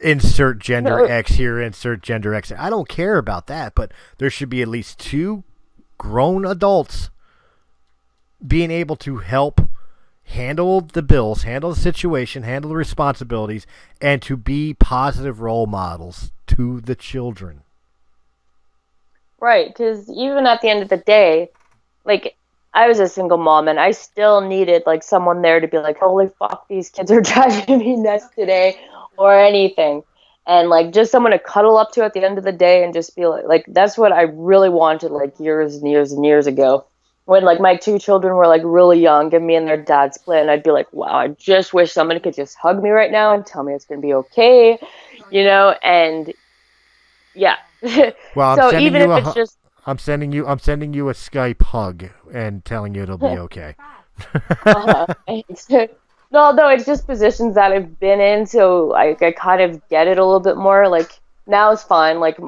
insert gender X here, insert gender X. I don't care about that, but there should be at least two grown adults being able to help handle the bills, handle the situation, handle the responsibilities, and to be positive role models to the children. Right, because even at the end of the day, like, I was a single mom, and I still needed, like, someone there to be like, holy fuck, these kids are driving me nuts today, or anything. And, like, just someone to cuddle up to at the end of the day and just be like, that's what I really wanted, like, years and years and years ago. When, like, my two children were, like, really young and me and their dad split, and I'd be like, wow, I just wish somebody could just hug me right now and tell me it's going to be okay, you know, and, yeah. Well, so even if it's just... I'm sending you a Skype hug and telling you it'll be okay. No, it's just positions that I've been in, so I kind of get it a little bit more. Like, now it's fine. Like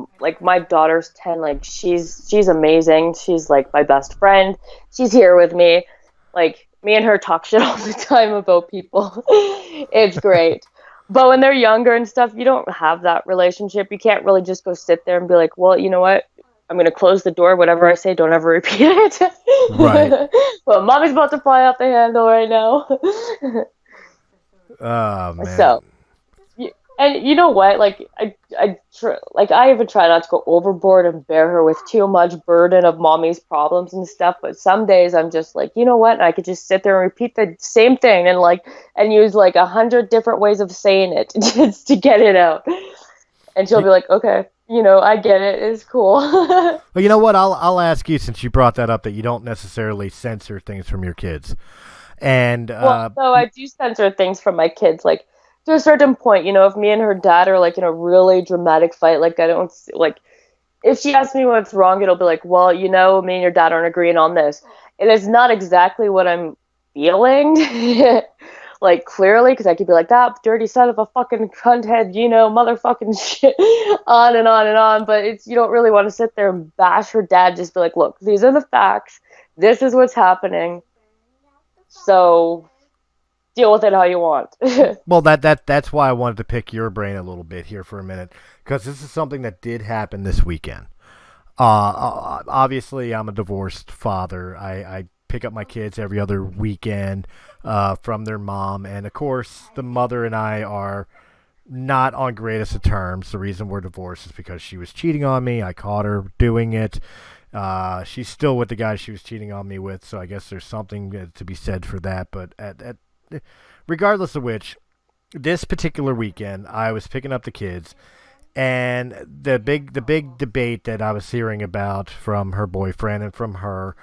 my daughter's 10. Like, she's amazing. She's like my best friend. She's here with me. Like, me and her talk shit all the time about people. It's great. But when they're younger and stuff, you don't have that relationship. You can't really just go sit there and be like, well, you know what? I'm going to close the door. Whatever I say, don't ever repeat Right. it. Well, mommy's about to fly out the handle right now. Oh man. So, and you know what? Like, I even try not to go overboard and bear her with too much burden of mommy's problems and stuff. But some days I'm just like, you know what? I could just sit there and repeat the same thing and use like 100 different ways of saying it just to get it out. And she'll be like, okay, I get it. It's cool. Well, you know what? I'll ask you, since you brought that up, that you don't necessarily censor things from your kids. And Well, no, I do censor things from my kids, like to a certain point. If me and her dad are like in a really dramatic fight, like I don't like. If she asks me what's wrong, it'll be like, well, me and your dad aren't agreeing on this. It is not exactly what I'm feeling, like clearly, because I could be like, that dirty son of a fucking cunt head, motherfucking shit, on and on and on. But you don't really want to sit there and bash her dad. Just be like, look, these are the facts. This is what's happening. So deal with it how you want. well, that's why I wanted to pick your brain a little bit here for a minute, because this is something that did happen this weekend. Obviously, I'm a divorced father. I pick up my kids every other weekend from their mom, and of course, the mother and I are not on greatest of terms. The reason we're divorced is because she was cheating on me. I caught her doing it. She's still with the guy she was cheating on me with, so I guess there's something to be said for that. But regardless of which, this particular weekend, I was picking up the kids, and the big debate that I was hearing about from her boyfriend and from her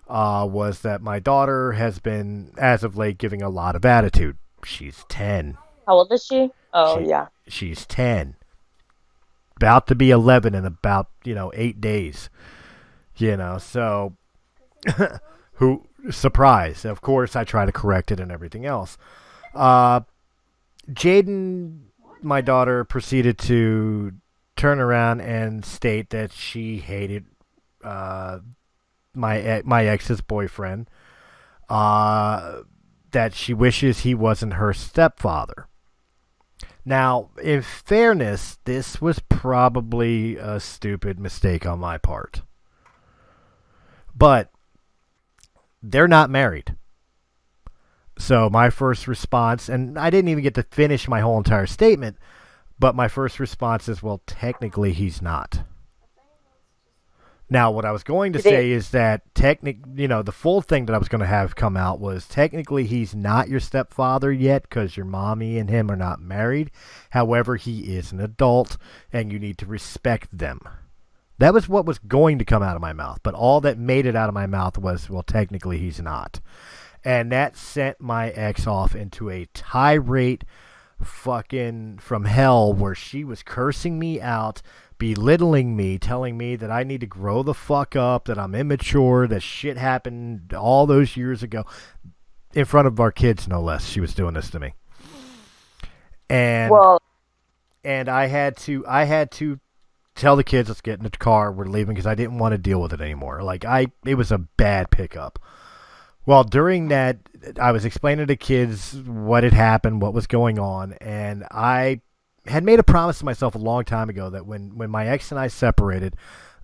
was that my daughter has been, as of late, giving a lot of attitude. She's 10. How old is she? Oh, yeah. She's 10. About to be 11 in about, 8 days. So who surprise. Of course I try to correct it and everything else. Jaden, my daughter, proceeded to turn around and state that she hated my ex's boyfriend, that she wishes he wasn't her stepfather. Now, in fairness, this was probably a stupid mistake on my part. But they're not married. So my first response, and I didn't even get to finish my whole entire statement, but my first response is, well, technically he's not. Now, what I was going to say is that the full thing that I was going to have come out was, technically he's not your stepfather yet because your mommy and him are not married. However, he is an adult and you need to respect them. That was what was going to come out of my mouth, but all that made it out of my mouth was, well, technically he's not. And that sent my ex off into a tirade fucking from hell, where she was cursing me out, belittling me, telling me that I need to grow the fuck up, that I'm immature, that shit happened all those years ago. In front of our kids, no less. She was doing this to me. And I had to tell the kids, let's get in the car, we're leaving, because I didn't want to deal with it anymore. It was a bad pickup. Well, during that, I was explaining to kids what had happened, what was going on, and I had made a promise to myself a long time ago that when my ex and I separated,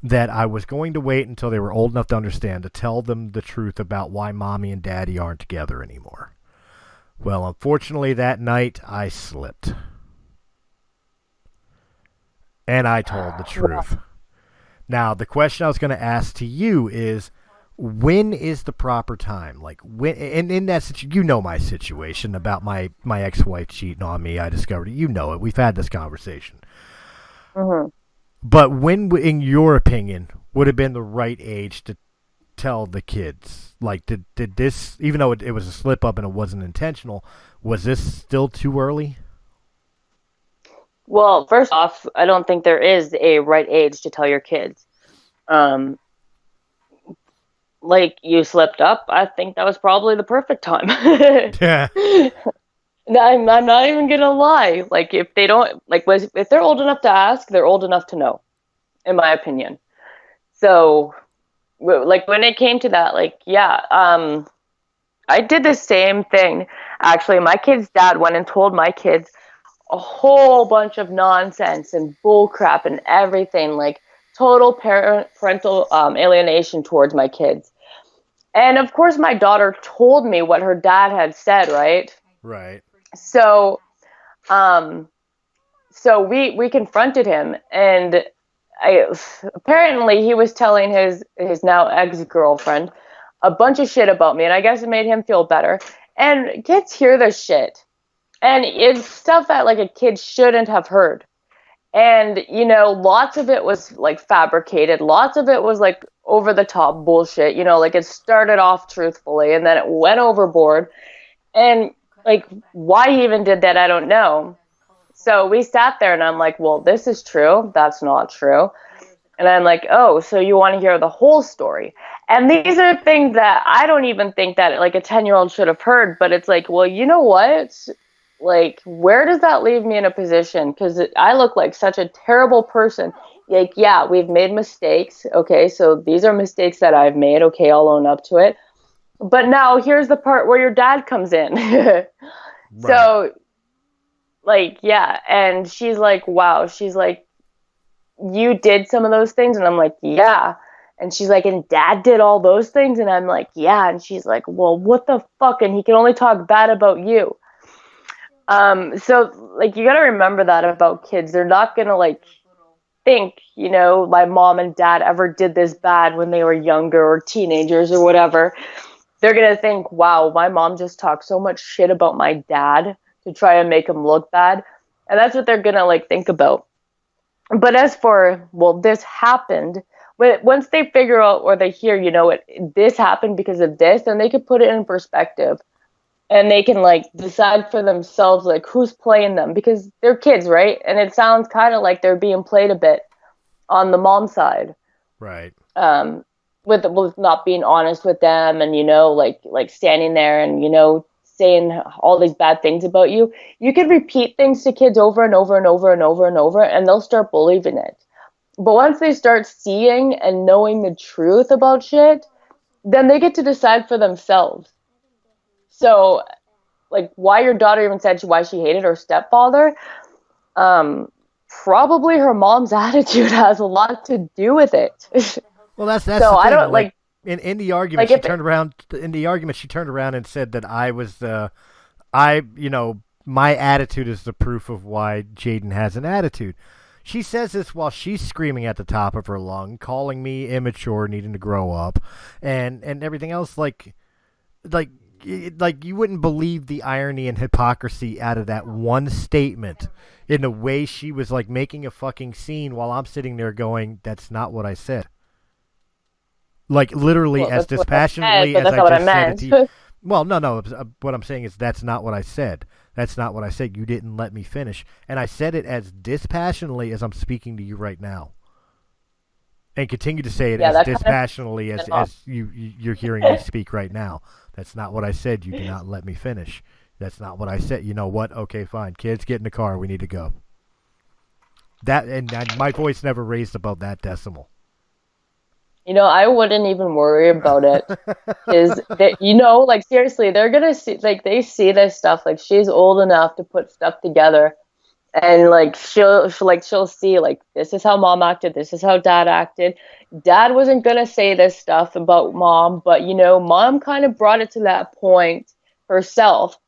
that I was going to wait until they were old enough to understand, to tell them the truth about why mommy and daddy aren't together anymore. Well, unfortunately, that night, I slipped. And I told the truth. Now, the question I was going to ask to you is, when is the proper time? Like, when, and in that situation, my situation about my ex-wife cheating on me. I discovered it. It. We've had this conversation. Mm-hmm. But when, in your opinion, would have been the right age to tell the kids? Like, did this, even though it was a slip-up and it wasn't intentional, was this still too early? Well, first off, I don't think there is a right age to tell your kids. Like, you slipped up, I think that was probably the perfect time. Yeah. I'm not even gonna lie. Like, if they don't, like, if they're old enough to ask, they're old enough to know, in my opinion. So, like, when it came to that, like, yeah, I did the same thing. Actually, my kid's dad went and told my kids a whole bunch of nonsense and bullcrap and everything, like total parental alienation towards my kids. And of course, my daughter told me what her dad had said, right? Right. So, so we confronted him, and apparently he was telling his now ex-girlfriend a bunch of shit about me, and I guess it made him feel better. And kids hear this shit, and it's stuff that like a kid shouldn't have heard. And, you know, lots of it was like fabricated. Lots of it was like over the top bullshit. You know, like it started off truthfully and then it went overboard. And like why he even did that, I don't know. So we sat there and I'm like, well, this is true. That's not true. And I'm like, oh, so you want to hear the whole story. And these are things that I don't even think that like a 10-year-old should have heard. But it's like, well, you know what? Like, where does that leave me in a position? Because I look like such a terrible person. Like, yeah, we've made mistakes. Okay, so these are mistakes that I've made. Okay, I'll own up to it. But now here's the part where your dad comes in. Right. So, like, yeah. And she's like, wow. She's like, you did some of those things? And I'm like, yeah. And she's like, and dad did all those things? And I'm like, yeah. And she's like, well, what the fuck? And he can only talk bad about you. So like, you got to remember that about kids. They're not going to like think, you know, my mom and dad ever did this bad when they were younger or teenagers or whatever. They're going to think, wow, my mom just talked so much shit about my dad to try and make him look bad. And that's what they're going to like think about. But as for, well, this happened, once they figure out or they hear, you know, this happened because of this, then they could put it in perspective. And they can, like, decide for themselves, like, who's playing them. Because they're kids, right? And it sounds kind of like they're being played a bit on the mom side. Right. With not being honest with them and, you know, like standing there and, you know, saying all these bad things about you. You can repeat things to kids over and over and over and over and over, and they'll start believing it. But once they start seeing and knowing the truth about shit, then they get to decide for themselves. So, like, why your daughter even said why she hated her stepfather, probably her mom's attitude has a lot to do with it. Well, that's so the thing. I don't like in the argument. Like she turned around in the argument. She turned around and said that my attitude is the proof of why Jaden has an attitude. She says this while she's screaming at the top of her lung, calling me immature, needing to grow up, and everything else. Like you wouldn't believe the irony and hypocrisy out of that one statement in the way she was like making a fucking scene while I'm sitting there going, that's not what I said. Like literally as dispassionately as I just said it to you. Well, no. What I'm saying is that's not what I said. That's not what I said. You didn't let me finish. And I said it as dispassionately as I'm speaking to you right now. And continue to say it as dispassionately as you're hearing me speak right now. That's not what I said. You did not let me finish. That's not what I said. You know what? Okay, fine. Kids, get in the car. We need to go. And my voice never raised above that decimal. You know, I wouldn't even worry about it. Is that, you know, like seriously, they're gonna see, like they see this stuff. Like she's old enough to put stuff together, and like she'll see like this is how mom acted, this is how dad acted. Dad wasn't gonna say this stuff about mom, but you know, mom kind of brought it to that point herself.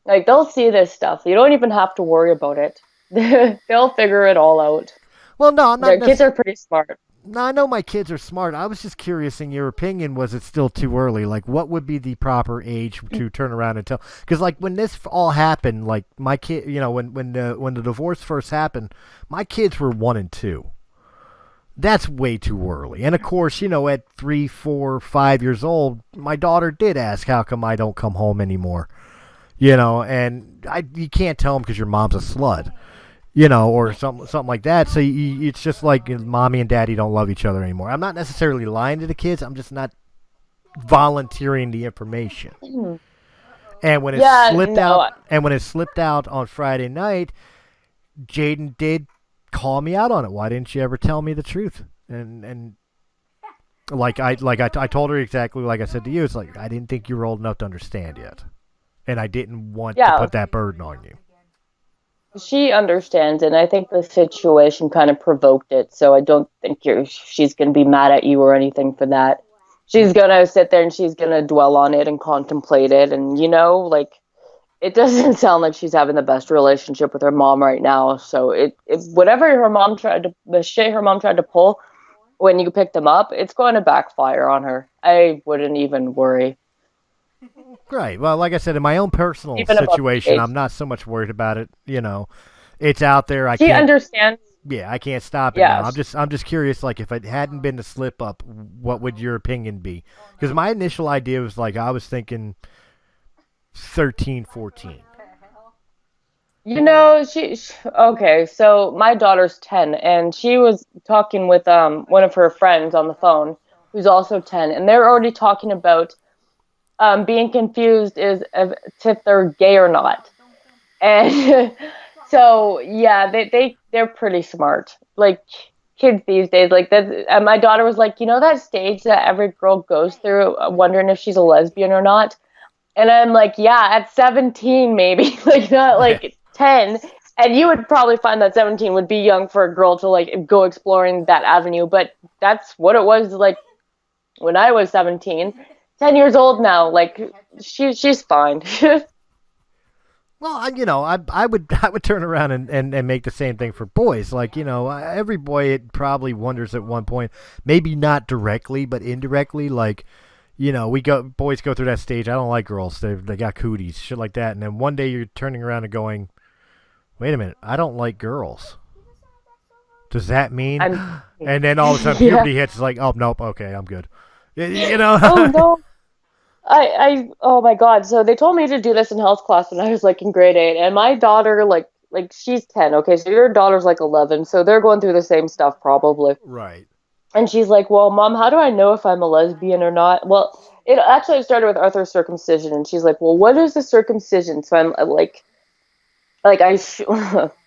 Like they'll see this stuff. You don't even have to worry about it. They'll figure it all out. Well, no, I'm not. Their kids are pretty smart. No, I know my kids are smart. I was just curious in your opinion, was it still too early? Like, what would be the proper age to turn around and tell? Because, like, when this all happened, like, my kid, you know, when the divorce first happened, my kids were 1 and 2. That's way too early. And, of course, you know, at 3, 4, 5 years old, my daughter did ask, how come I don't come home anymore? You know, and you can't tell them because your mom's a slut. You know, or something like that. So it's just like mommy and daddy don't love each other anymore. I'm not necessarily lying to the kids. I'm just not volunteering the information. Mm-hmm. And when it slipped out on Friday night, Jaden did call me out on it. Why didn't you ever tell me the truth? And like I told her exactly like I said to you. It's like I didn't think you were old enough to understand yet, and I didn't want to put that burden on you. she understands, and I think the situation kind of provoked it. So I don't think she's going to be mad at you or anything for that. She's going to sit there and she's going to dwell on it and contemplate it. And, like, it doesn't sound like she's having the best relationship with her mom right now. So whatever the shit her mom tried to pull when you pick them up, it's going to backfire on her. I wouldn't even worry. Right. Well, like I said, in my own personal situation, I'm not so much worried about it. It's out there. She understands. Yeah, I can't stop it now. I'm just curious, like, if it hadn't been a slip up, what would your opinion be? Because my initial idea was, like, I was thinking 13, 14. Okay, so my daughter's 10, and she was talking with one of her friends on the phone, who's also 10, and they're already talking about being confused if they're gay or not. And so, yeah, they're pretty smart. Like, kids these days, like that. My daughter was like, that stage that every girl goes through, wondering if she's a lesbian or not. And I'm like, yeah, at 17, maybe, like, not like 10. And you would probably find that 17 would be young for a girl to, like, go exploring that avenue. But that's what it was like when I was 17. 10 years old now, like, she's fine. Well, I would turn around and make the same thing for boys. Like, every boy probably wonders at one point, maybe not directly, but indirectly, like, boys go through that stage. I don't like girls. They got cooties, shit like that. And then one day you're turning around and going, wait a minute, I don't like girls. Does that mean? And then all of a sudden puberty hits. It's like, oh, nope, okay, I'm good. Oh, no. Oh my God. So they told me to do this in health class when I was, like, in grade 8. And my daughter, like she's 10. Okay, so your daughter's like 11. So they're going through the same stuff probably. Right. And she's like, well, Mom, how do I know if I'm a lesbian or not? Well, it actually started with Arthur's circumcision. And she's like, well, what is the circumcision? So I'm like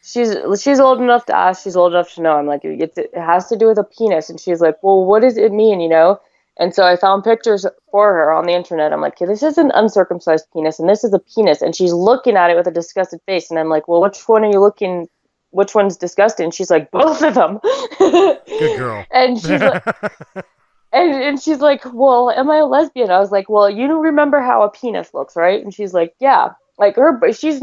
she's old enough to ask. She's old enough to know. I'm like, it has to do with a penis. And she's like, well, what does it mean, And so I found pictures for her on the internet. I'm like, okay, this is an uncircumcised penis, and this is a penis. And she's looking at it with a disgusted face. And I'm like, well, which one are you looking? Which one's disgusting? And she's like, both of them. Good girl. And she's like, and she's like, well, am I a lesbian? I was like, well, you remember how a penis looks, right? And she's like, yeah. Like, she's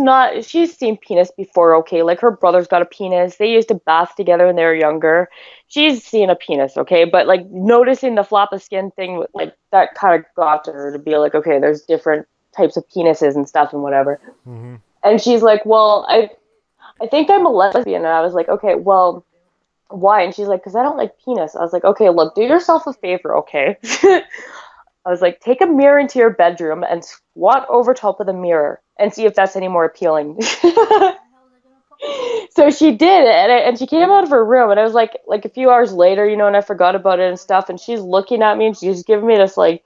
seen penis before, okay? Like, her brother's got a penis. They used to bath together when they were younger. She's seen a penis, okay? But, like, noticing the flap of skin thing, like, that kind of got to her to be like, okay, there's different types of penises and stuff and whatever. Mm-hmm. And she's like, well, I think I'm a lesbian. And I was like, okay, well, why? And she's like, because I don't like penis. I was like, okay, look, do yourself a favor, okay? I was like, take a mirror into your bedroom and squat over top of the mirror and see if that's any more appealing. So she did, and she came out of her room, and I was like a few hours later, and I forgot about it and stuff, and she's looking at me, and she's giving me this like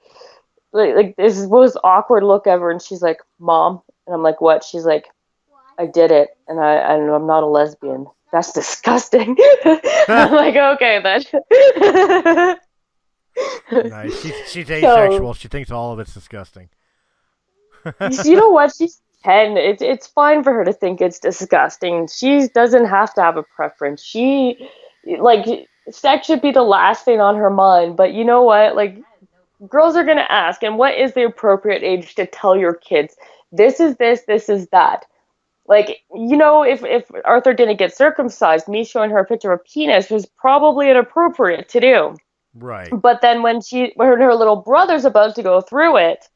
this most awkward look ever, and she's like, Mom, and I'm like, what? She's like, I did it, and I'm not a lesbian. That's disgusting. I'm like, okay then. Nice. She's asexual. She thinks all of it's disgusting. You know what? She's 10. It's fine for her to think it's disgusting. She doesn't have to have a preference. Sex should be the last thing on her mind. But you know what? Like, girls are going to ask, and what is the appropriate age to tell your kids, this is this is that? Like, if Arthur didn't get circumcised, me showing her a picture of a penis was probably inappropriate to do. Right. But then when her little brother's about to go through it,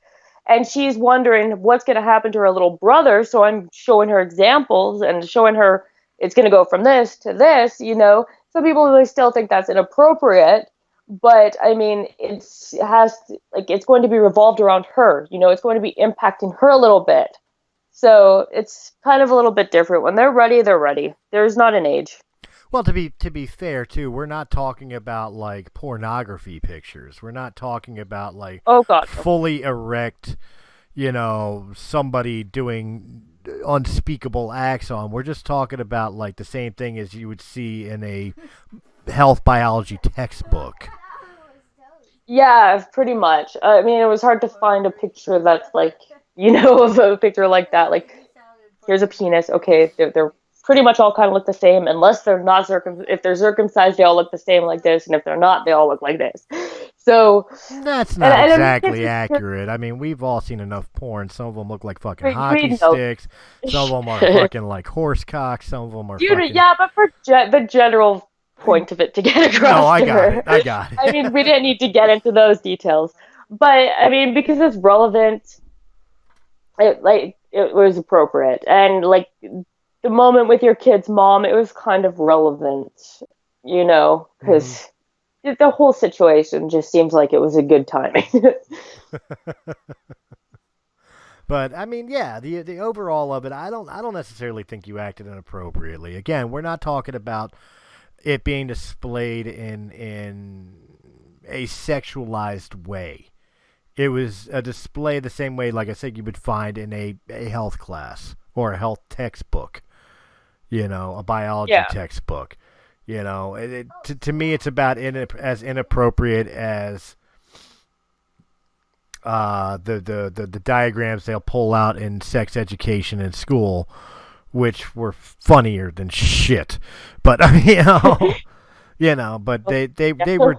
and she's wondering what's going to happen to her little brother, so I'm showing her examples and showing her it's going to go from this to this, Some people really still think that's inappropriate, but I mean, it's going to be revolved around her, it's going to be impacting her a little bit. So it's kind of a little bit different. When they're ready, they're ready. There's not an age. Well, to be fair too, we're not talking about like pornography pictures. We're not talking about like fully erect, somebody doing unspeakable acts on. We're just talking about like the same thing as you would see in a health biology textbook. Yeah, pretty much. I mean, it was hard to find a picture that's like, of a picture like that. Like, here's a penis. Okay, they're pretty much all kind of look the same, unless they're not if they're circumcised, they all look the same like this, and if they're not, they all look like this. So that's not exactly accurate. I mean, we've all seen enough porn. Some of them look like fucking hockey sticks. Some of them are fucking like horse cocks. Some of them are fucking... Yeah, but for the general point of it to get across. No, I got it. I mean, we didn't need to get into those details, but I mean, because it's relevant, it was appropriate, and like the moment with your kid's mom, it was kind of relevant, because the whole situation just seems like it was a good timing. But I mean, yeah, the overall of it, I don't necessarily think you acted inappropriately. Again, we're not talking about it being displayed in a sexualized way. It was a display the same way, like I said, you would find in a health class or a health textbook, a biology textbook. To me, it's about as inappropriate as the diagrams they'll pull out in sex education in school, which were funnier than shit. But but they were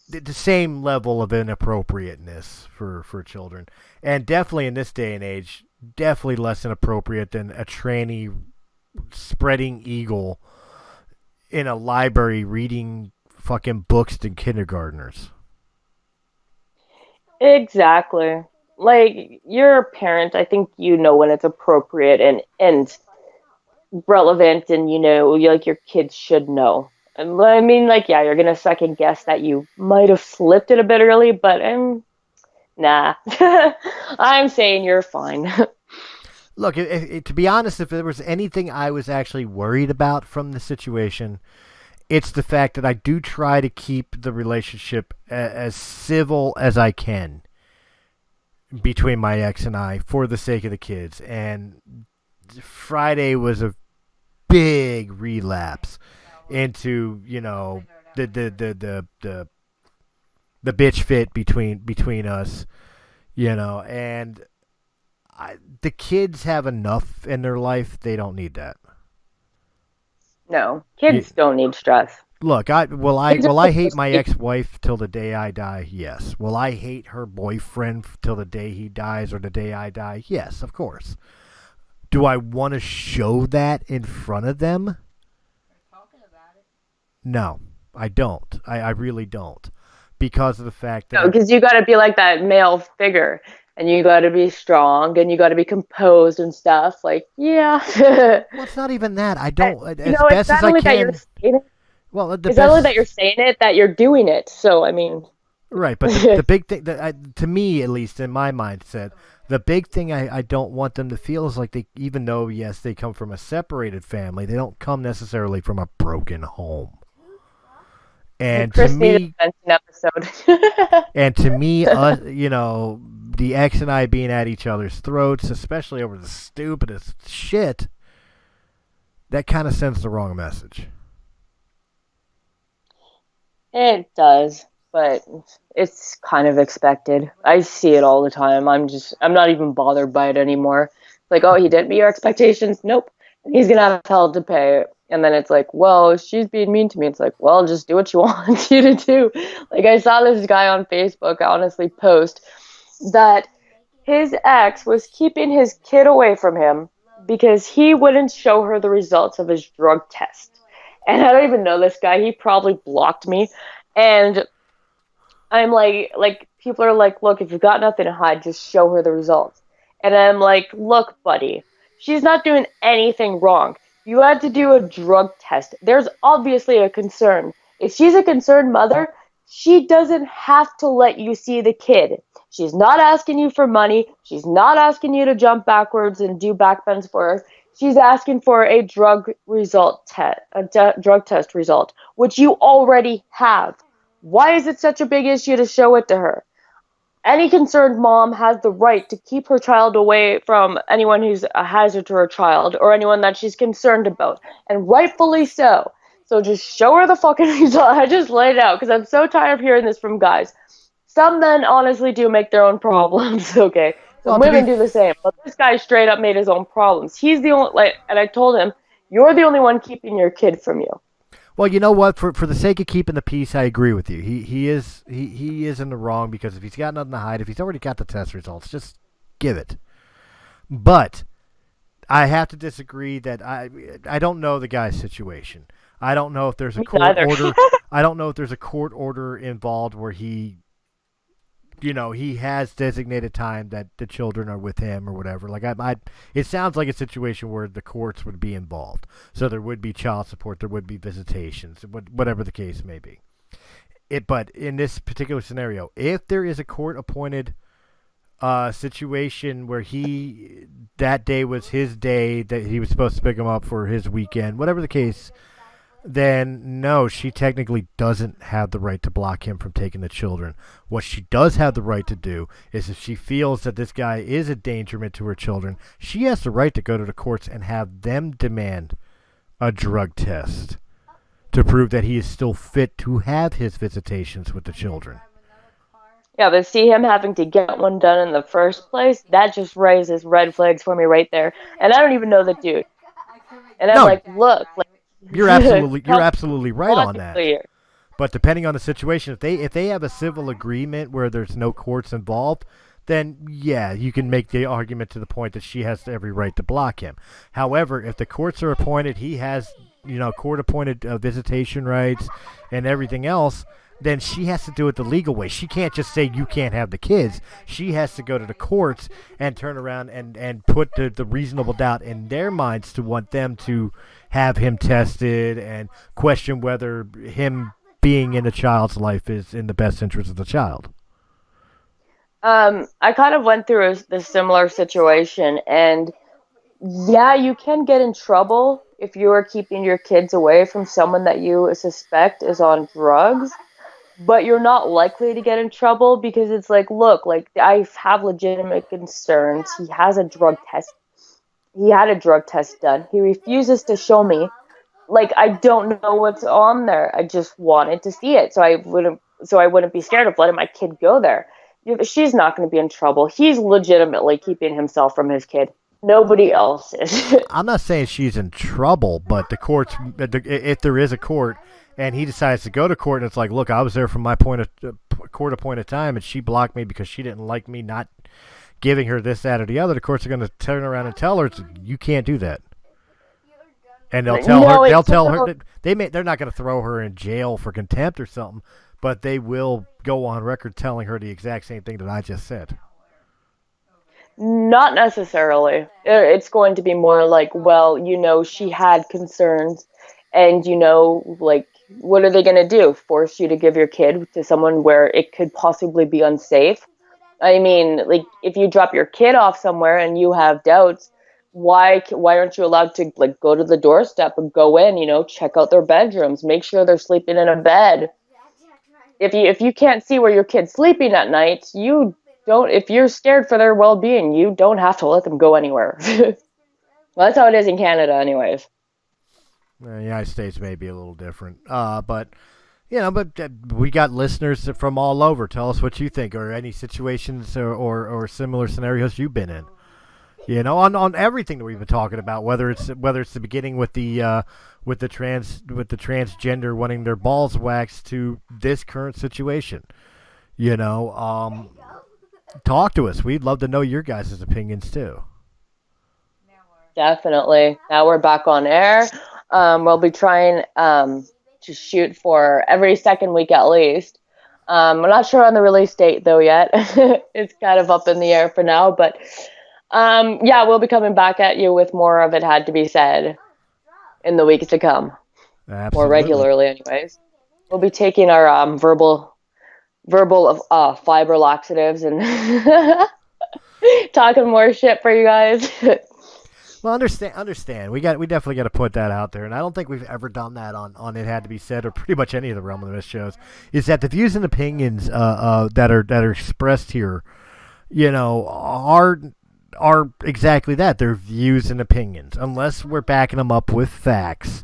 the same level of inappropriateness for children, and definitely in this day and age, definitely less inappropriate than a tranny spreading eagle in a library reading fucking books to kindergartners. Exactly. Like, you're a parent. I think you know when it's appropriate and relevant, and like your kids should know. And I mean, like, yeah, you're gonna second guess that you might have slipped it a bit early, but nah. I'm saying you're fine. Look, to be honest, if there was anything I was actually worried about from the situation, it's the fact that I do try to keep the relationship as civil as I can between my ex and I for the sake of the kids. And Friday was a big relapse into, the bitch fit between us, and the kids have enough in their life. They don't need that. No, kids don't need stress. Look, will I hate my ex-wife till the day I die? Yes. Will I hate her boyfriend till the day he dies or the day I die? Yes, of course. Do I want to show that in front of them? No, I don't. I really don't. Because of the fact that... No, because you got to be like that male figure. And you got to be strong, and you got to be composed and stuff. Like, yeah. Well, it's not even that. I don't. As best as I can. Well, it's not only that you're saying it, that you're doing it. So, I mean. Right, but the big thing, to me at least, in my mindset, the big thing I don't want them to feel is like even though, yes, they come from a separated family, they don't come necessarily from a broken home. And to me, the ex and I being at each other's throats, especially over the stupidest shit, that kind of sends the wrong message. It does, but it's kind of expected. I see it all the time. I'm not even bothered by it anymore. Like, oh, he didn't meet your expectations? Nope. He's going to have hell to pay. And then it's like, well, she's being mean to me. It's like, well, just do what you want you to do. Like, I saw this guy on Facebook honestly post that his ex was keeping his kid away from him because he wouldn't show her the results of his drug test. And I don't even know this guy. He probably blocked me. And I'm like people are like, look, if you've got nothing to hide, just show her the results. And I'm like, look, buddy, she's not doing anything wrong. You had to do a drug test. There's obviously a concern. If she's a concerned mother, she doesn't have to let you see the kid. She's not asking you for money. She's not asking you to jump backwards and do backbends for her. She's asking for a drug test result, which you already have. Why is it such a big issue to show it to her? Any concerned mom has the right to keep her child away from anyone who's a hazard to her child or anyone that she's concerned about, and rightfully so. So just show her the fucking result. I just laid it out because I'm so tired of hearing this from guys. Some men honestly do make their own problems, okay? Some women do the same, but this guy straight up made his own problems. He's the only, and I told him, You're the only one keeping your kid from you. Well, you know what? For the sake of keeping the peace, I agree with you. He is in the wrong, because if he's got nothing to hide, if he's already got the test results, just give it. But I have to disagree that I don't know the guy's situation. I don't know if there's a court order. I don't know if there's a court order involved where he has designated time that the children are with him or whatever. Like it sounds like a situation where the courts would be involved. So there would be child support, there would be visitations, whatever the case may be. But in this particular scenario, if there is a court-appointed situation where that day was his day that he was supposed to pick him up for his weekend, whatever the case, then no, she technically doesn't have the right to block him from taking the children. What she does have the right to do is, if she feels that this guy is a endangerment to her children, she has the right to go to the courts and have them demand a drug test to prove that he is still fit to have his visitations with the children. Yeah, but see him having to get one done in the first place, that just raises red flags for me right there. And I don't even know the dude. And I'm like, look, like, You're absolutely right on that. Clear. But depending on the situation, if they have a civil agreement where there's no courts involved, then yeah, you can make the argument to the point that she has every right to block him. However, if the courts are appointed, he has court-appointed visitation rights and everything else, then she has to do it the legal way. She can't just say you can't have the kids. She has to go to the courts and turn around and put the reasonable doubt in their minds to want them to have him tested and question whether him being in a child's life is in the best interest of the child. I kind of went through a similar situation, and yeah, you can get in trouble if you are keeping your kids away from someone that you suspect is on drugs. But you're not likely to get in trouble because it's like, look, like, I have legitimate concerns. He has a drug test. He had a drug test done. He refuses to show me. Like, I don't know what's on there. I just wanted to see it, so I wouldn't be scared of letting my kid go there. She's not going to be in trouble. He's legitimately keeping himself from his kid. Nobody else is. I'm not saying she's in trouble, but the courts, if there is a court, and he decides to go to court, and it's like, look, I was there from my court-appointed time, and she blocked me because she didn't like me not giving her this, that, or the other. The courts are going to turn around and tell her, you can't do that. And they'll tell her. They're not going to throw her in jail for contempt or something, but they will go on record telling her the exact same thing that I just said. Not necessarily. It's going to be more like, well, she had concerns, and like, what are they going to do? Force you to give your kid to someone where it could possibly be unsafe? I mean, like, if you drop your kid off somewhere and you have doubts, why aren't you allowed to, like, go to the doorstep and go in, check out their bedrooms, make sure they're sleeping in a bed? If you can't see where your kid's sleeping at night, if you're scared for their well-being, you don't have to let them go anywhere. Well, that's how it is in Canada anyways. The United States may be a little different, but we got listeners from all over. Tell us what you think, or any situations or similar scenarios you've been in. On everything that we've been talking about, whether it's the beginning with the transgender wanting their balls waxed to this current situation. Talk to us. We'd love to know your guys' opinions too. Definitely. Now we're back on air. We'll be trying to shoot for every second week at least. I'm not sure on the release date though yet. It's kind of up in the air for now, but we'll be coming back at you with more of It Had to Be Said in the weeks to come. Absolutely. More regularly anyways. We'll be taking our verbal of fiber laxatives and talking more shit for you guys. Well, understand. We definitely got to put that out there, and I don't think we've ever done that on It Had to Be Said, or pretty much any of the Realm of the Mist shows. Is that the views and opinions that are expressed here, are exactly that. They're views and opinions, unless we're backing them up with facts.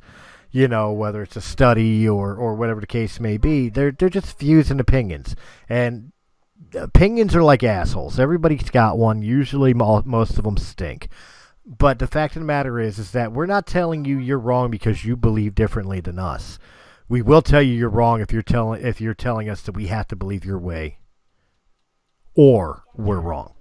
Whether it's a study or whatever the case may be, they're just views and opinions, and opinions are like assholes. Everybody's got one. Usually, most of them stink. But the fact of the matter is that we're not telling you you're wrong because you believe differently than us. We will tell you you're wrong if you're telling us that we have to believe your way, or we're wrong.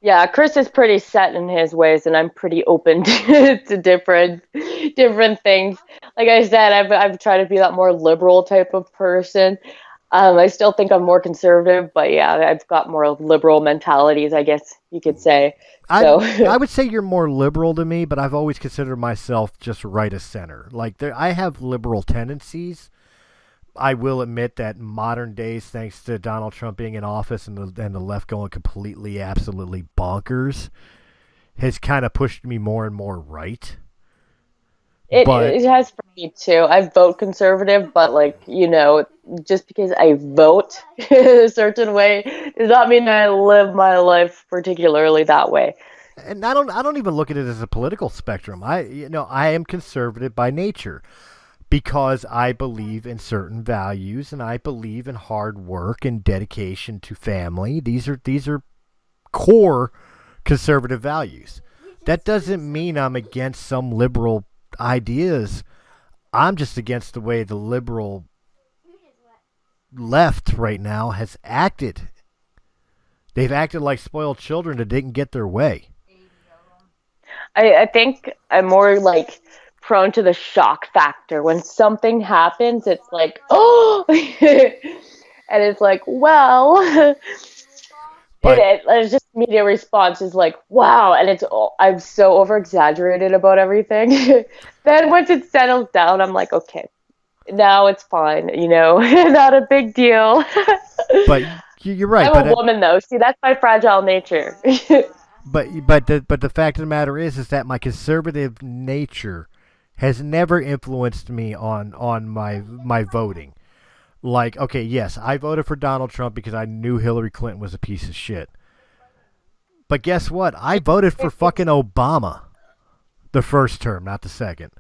Yeah, Chris is pretty set in his ways, and I'm pretty open to different things. Like I said, I've tried to be that more liberal type of person. I still think I'm more conservative, but yeah, I've got more liberal mentalities, I guess you could say. So I would say you're more liberal to me, but I've always considered myself just right of center. Like I have liberal tendencies. I will admit that modern days, thanks to Donald Trump being in office and the left going completely, absolutely bonkers, has kind of pushed me more and more right. it has for me too. I vote conservative, but like, just because I vote a certain way does not mean I live my life particularly that way. And I don't even look at it as a political spectrum. I am conservative by nature because I believe in certain values and I believe in hard work and dedication to family. These are core conservative values. That doesn't mean I'm against some liberal ideas. I'm just against the way the liberal left right now has acted. They've acted like spoiled children that didn't get their way. I think I'm more like prone to the shock factor. When something happens, it's like, oh, and it's like, well, it's just media response is like, wow, and I'm so over exaggerated about everything. Then once it settles down, I'm like, okay, now it's fine, not a big deal. But you're right. I'm a woman, though. See, that's my fragile nature. But the fact of the matter is that my conservative nature has never influenced me on my voting. Like, okay, yes, I voted for Donald Trump because I knew Hillary Clinton was a piece of shit. But guess what? I voted for fucking Obama the first term, not the second.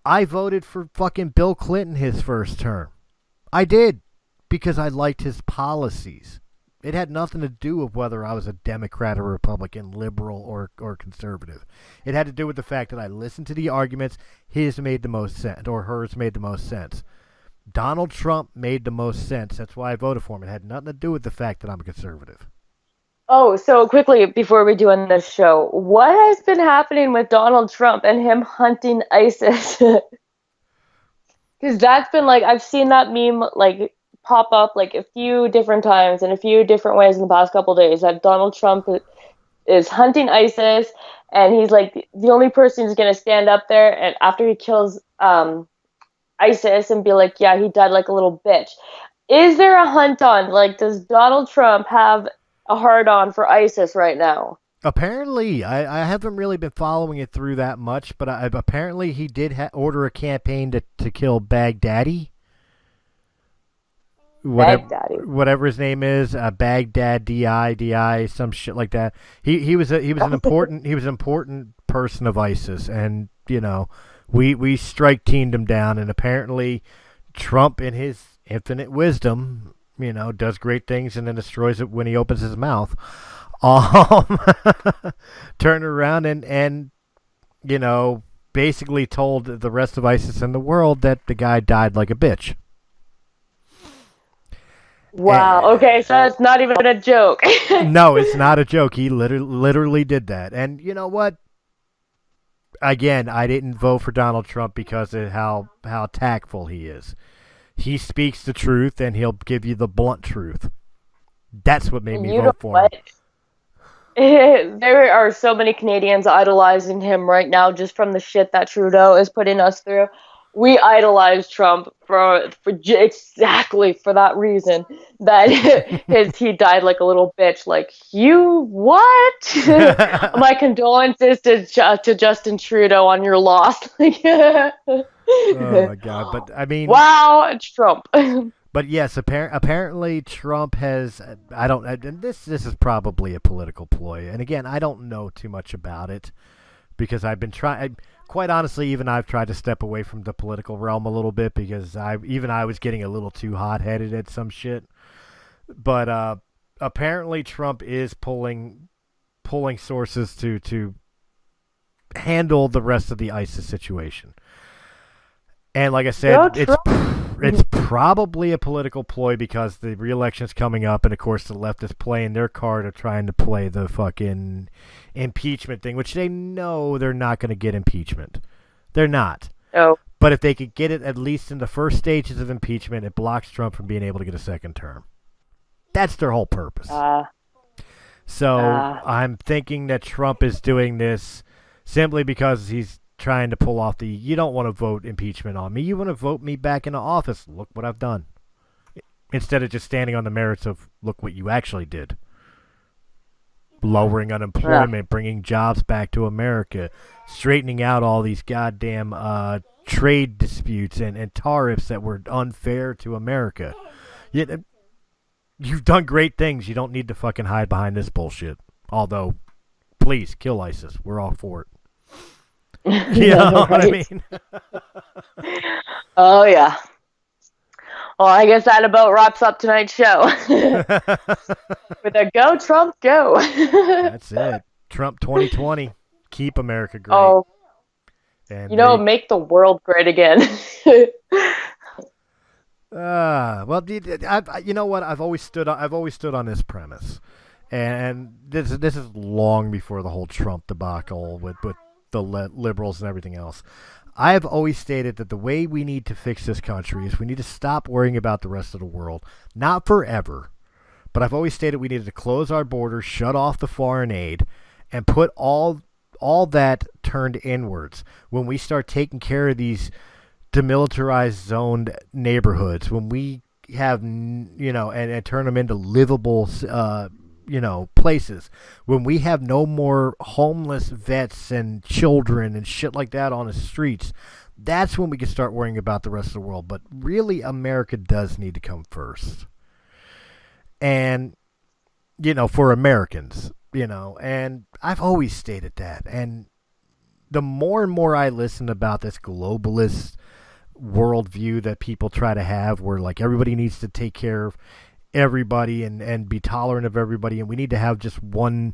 I voted for fucking Bill Clinton his first term. I did because I liked his policies. It had nothing to do with whether I was a Democrat or Republican, liberal or conservative. It had to do with the fact that I listened to the arguments. His made the most sense, or hers made the most sense. Donald Trump made the most sense. That's why I voted for him. It had nothing to do with the fact that I'm a conservative. Oh, so quickly, before we do end this show, what has been happening with Donald Trump and him hunting ISIS? Because that's been like, I've seen that meme like pop up like a few different times in a few different ways in the past couple of days, that Donald Trump is hunting ISIS, and he's like the only person who's going to stand up there and after he kills ISIS and be like, yeah, he died like a little bitch. Is there a hunt on? Like, does Donald Trump have a hard on for ISIS right now? Apparently, I haven't really been following it through that much, but apparently he did order a campaign to kill Baghdadi. Whatever his name is, Baghdad DI, some shit like that. He was an important person of ISIS, and we strike teamed him down, and apparently Trump, in his infinite wisdom, does great things and then destroys it when he opens his mouth. Turned around and basically told the rest of ISIS in the world that the guy died like a bitch. Wow. Okay, so it's not even a joke. No, it's not a joke. He literally did that. And you know what? Again, I didn't vote for Donald Trump because of how tactful he is. He speaks the truth, and he'll give you the blunt truth. That's what made me vote for him. There are so many Canadians idolizing him right now just from the shit that Trudeau is putting us through. We idolize Trump for exactly for that reason, that he died like a little bitch. Like, you what? My condolences to Justin Trudeau on your loss. Oh my God! But I mean, wow, it's Trump. But yes, apparently Trump has. And this is probably a political ploy. And again, I don't know too much about it because I've been trying. Quite honestly, even I've tried to step away from the political realm a little bit because I was getting a little too hot-headed at some shit. But apparently Trump is pulling pulling sources to handle the rest of the ISIS situation. And like I said, it's probably a political ploy because the re-election's coming up, and of course the left is playing their card of trying to play the fucking impeachment thing, which they know they're not going to get impeachment. They're not. Oh. But if they could get it at least in the first stages of impeachment, it blocks Trump from being able to get a second term. That's their whole purpose. I'm thinking that Trump is doing this simply because he's trying to pull off you don't want to vote impeachment on me. You want to vote me back into office. Look what I've done. Instead of just standing on the merits of, look what you actually did. Lowering unemployment, bringing jobs back to America, straightening out all these goddamn trade disputes and tariffs that were unfair to America. You've done great things. You don't need to fucking hide behind this bullshit. Although, please, kill ISIS. We're all for it. You know what I mean? Oh, yeah. Well, I guess that about wraps up tonight's show. With a go, Trump, go. That's it. Trump 2020. Keep America great. Oh, and make the world great again. Well, you know what? I've always stood on this premise, and this is long before the whole Trump debacle with the liberals and everything else. I have always stated that the way we need to fix this country is we need to stop worrying about the rest of the world. Not forever, but I've always stated we needed to close our borders, shut off the foreign aid, and put all that turned inwards. When we start taking care of these demilitarized zoned neighborhoods, when we have, and turn them into livable, places, when we have no more homeless vets and children and shit like that on the streets, that's when we can start worrying about the rest of the world. But really, America does need to come first. And, for Americans, and I've always stated that. And the more and more I listen about this globalist worldview that people try to have, where like everybody needs to take care of everybody and be tolerant of everybody, and we need to have just one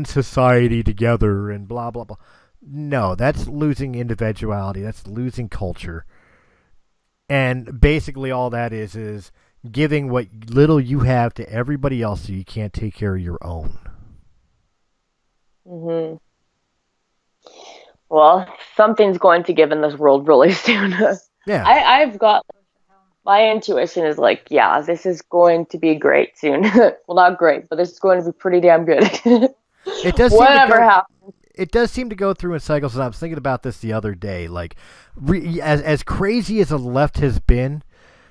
society together and blah blah blah. No, that's losing individuality. That's losing culture. And basically all that is giving what little you have to everybody else so you can't take care of your own. Mm-hmm. Well, something's going to give in this world really soon. Yeah. I've got, my intuition is like, yeah, this is going to be great soon. Well, not great, but this is going to be pretty damn good. It does. Whatever happens. It does seem to go through in cycles, and I was thinking about this the other day. Like, as crazy as the left has been,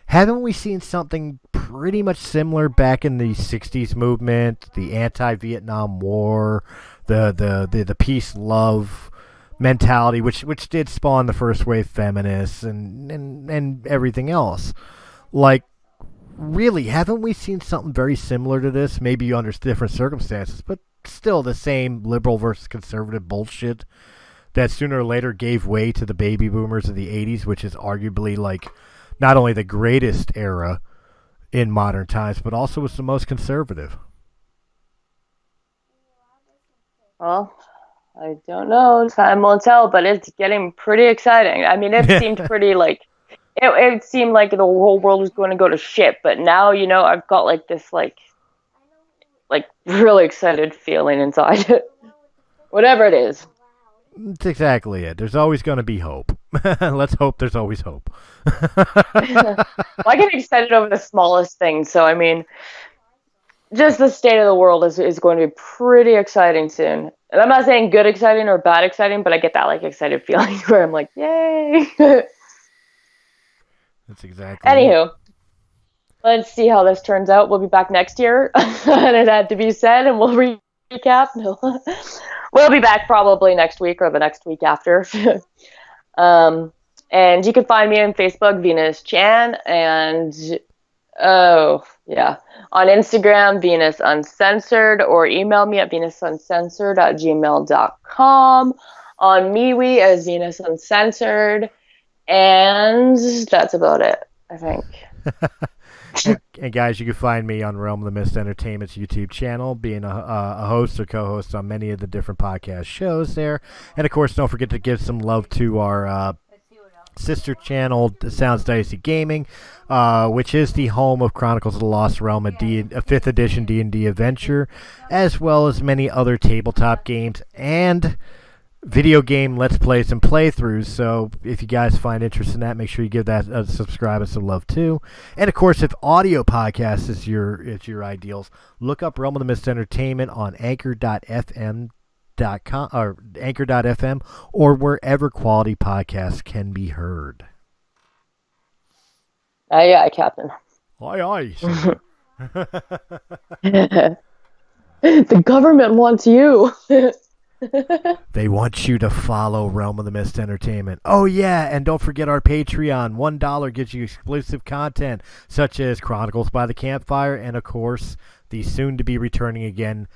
haven't we seen something pretty much similar back in the 60s movement, the anti-Vietnam War, the peace-love mentality, which did spawn the first wave feminists and everything else. Like, really, haven't we seen something very similar to this? Maybe under different circumstances, but still the same liberal versus conservative bullshit that sooner or later gave way to the baby boomers of the 80s, which is arguably like not only the greatest era in modern times, but also was the most conservative. Well, I don't know. Time will tell, but it's getting pretty exciting. I mean, it seemed pretty like, it seemed like the whole world was going to go to shit, but now, I've got like this like really excited feeling inside. Whatever it is. That's exactly it. There's always going to be hope. Let's hope there's always hope. Well, I get excited over the smallest things, so I mean, just the state of the world is going to be pretty exciting soon. And I'm not saying good exciting or bad exciting, but I get that like excited feeling where I'm like, yay. That's exactly Anywho, let's see how this turns out. We'll be back next year. And it had to be said, and we'll recap. No. We'll be back probably next week or the next week after. And you can find me on Facebook, Venus Chan, and on Instagram, Venus Uncensored, or email me at venusuncensored@gmail.com. On MeWe as Venus Uncensored, and that's about it, I think. And guys, you can find me on Realm of the Mist Entertainment's YouTube channel, being a host or co-host on many of the different podcast shows there. And of course, don't forget to give some love to our sister channel, Sounds Dicey Gaming, which is the home of Chronicles of the Lost Realm, a 5th edition D&D adventure, as well as many other tabletop games and video game Let's Plays and playthroughs. So if you guys find interest in that, make sure you give that a subscribe and some love too. And of course, if audio podcast is your ideals, look up Realm of the Mist Entertainment on anchor.fm or anchor.fm or wherever quality podcasts can be heard. Aye, aye, Captain. Aye, aye. The government wants you. They want you to follow Realm of the Mist Entertainment. Oh, yeah, and don't forget our Patreon. $1 gives you exclusive content, such as Chronicles by the Campfire and, of course, the soon-to-be-returning again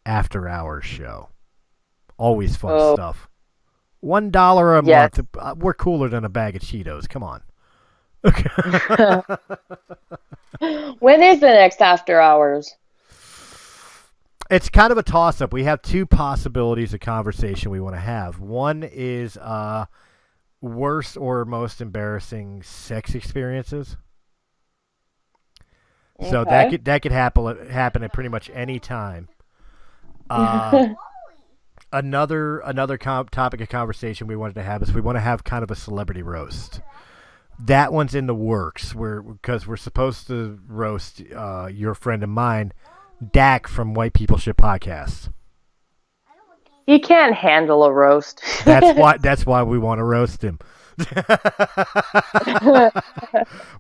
After Hours show. Always fun stuff. $1 a month. We're cooler than a bag of Cheetos. Come on. Okay. When is the next After Hours? It's kind of a toss-up. We have two possibilities of conversation we want to have. One is worst or most embarrassing sex experiences. Okay. So that could happen at pretty much any time. Another topic of conversation we wanted to have is we want to have kind of a celebrity roast. That one's in the works because we're supposed to roast your friend of mine, Dak from White People Shit Podcast. He can't handle a roast. That's why we want to roast him.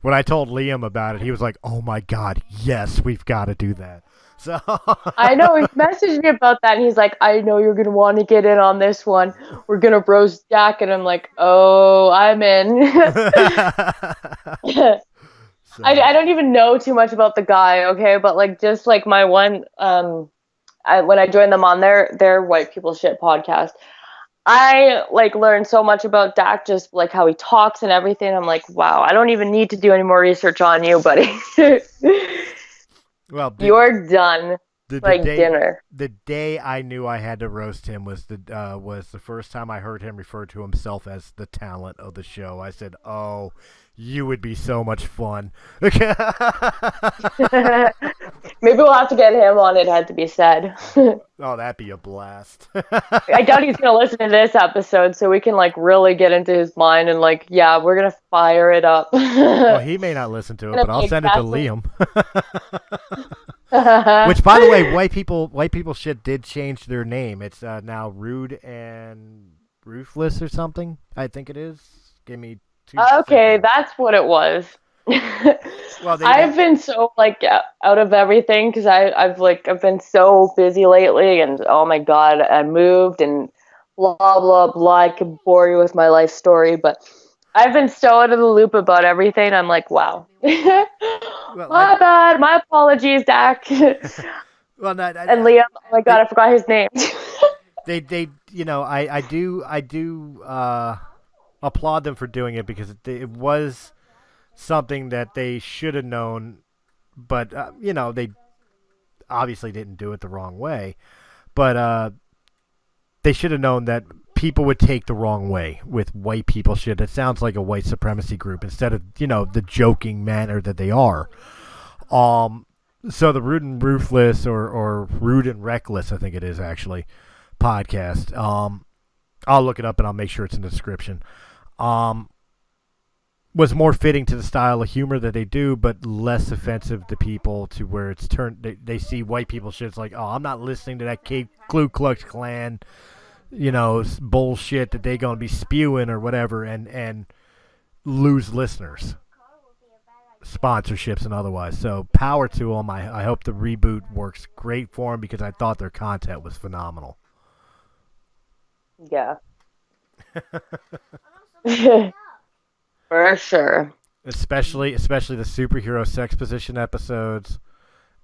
When I told Liam about it, he was like, "Oh my God, yes, we've got to do that." So I know he messaged me about that, and he's like, "I know you're gonna want to get in on this one. We're gonna roast Dak," and I'm like, "Oh, I'm in." So. I don't even know too much about the guy, okay? But like just like my one, when I joined them on their White People Shit podcast, I like learned so much about Dak, just like how he talks and everything. I'm like, wow, I don't even need to do any more research on you, buddy. Well, you're done. Dinner. The day I knew I had to roast him was the first time I heard him refer to himself as the talent of the show. I said, "Oh, you would be so much fun." Maybe we'll have to get him on. It had to be said. Oh, that'd be a blast. I doubt he's gonna listen to this episode, so we can like really get into his mind and like, yeah, we're gonna fire it up. Well, he may not listen to it, but I'll send it to Liam. Which, by the way, White People Shit did change their name. It's now Rude and Ruthless or something. I think it is. Give me 2 seconds. Okay, that's what it was. Well, I've been so like out of everything because I've been so busy lately, and oh my God, I moved and blah blah blah. I could bore you with my life story, but I've been so out of the loop about everything. I'm like, wow. My bad. My apologies, Dak. Well, and Liam. Oh my God, I forgot his name. I do applaud them for doing it because it was something that they should have known, but they obviously didn't do it the wrong way. But they should have known that people would take the wrong way with white people shit. It sounds like a white supremacy group instead of, the joking manner that they are. So the Rude and Ruthless or Rude and Reckless, I think it is actually, podcast. I'll look it up and I'll make sure it's in the description. Was more fitting to the style of humor that they do, but less offensive to people to where it's turned. They see white people shit. It's like, oh, I'm not listening to that Ku Klux Klan, bullshit that they gonna be spewing or whatever, and lose listeners, sponsorships and otherwise. So power to them. I hope the reboot works great for them because I thought their content was phenomenal. Yeah. For sure. Especially the superhero sex position episodes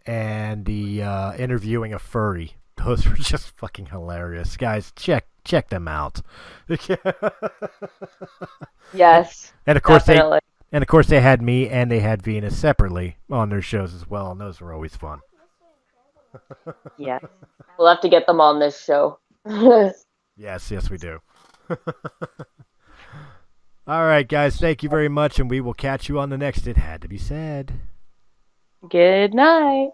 and the interviewing a furry. Those were just fucking hilarious. Guys, check them out. Yes. And of course definitely. And of course, they had me and they had Venus separately on their shows as well, and those were always fun. Yeah. We'll have to get them on this show. Yes, we do. All right, guys, thank you very much, and we will catch you on the next It Had to Be Said. Good night.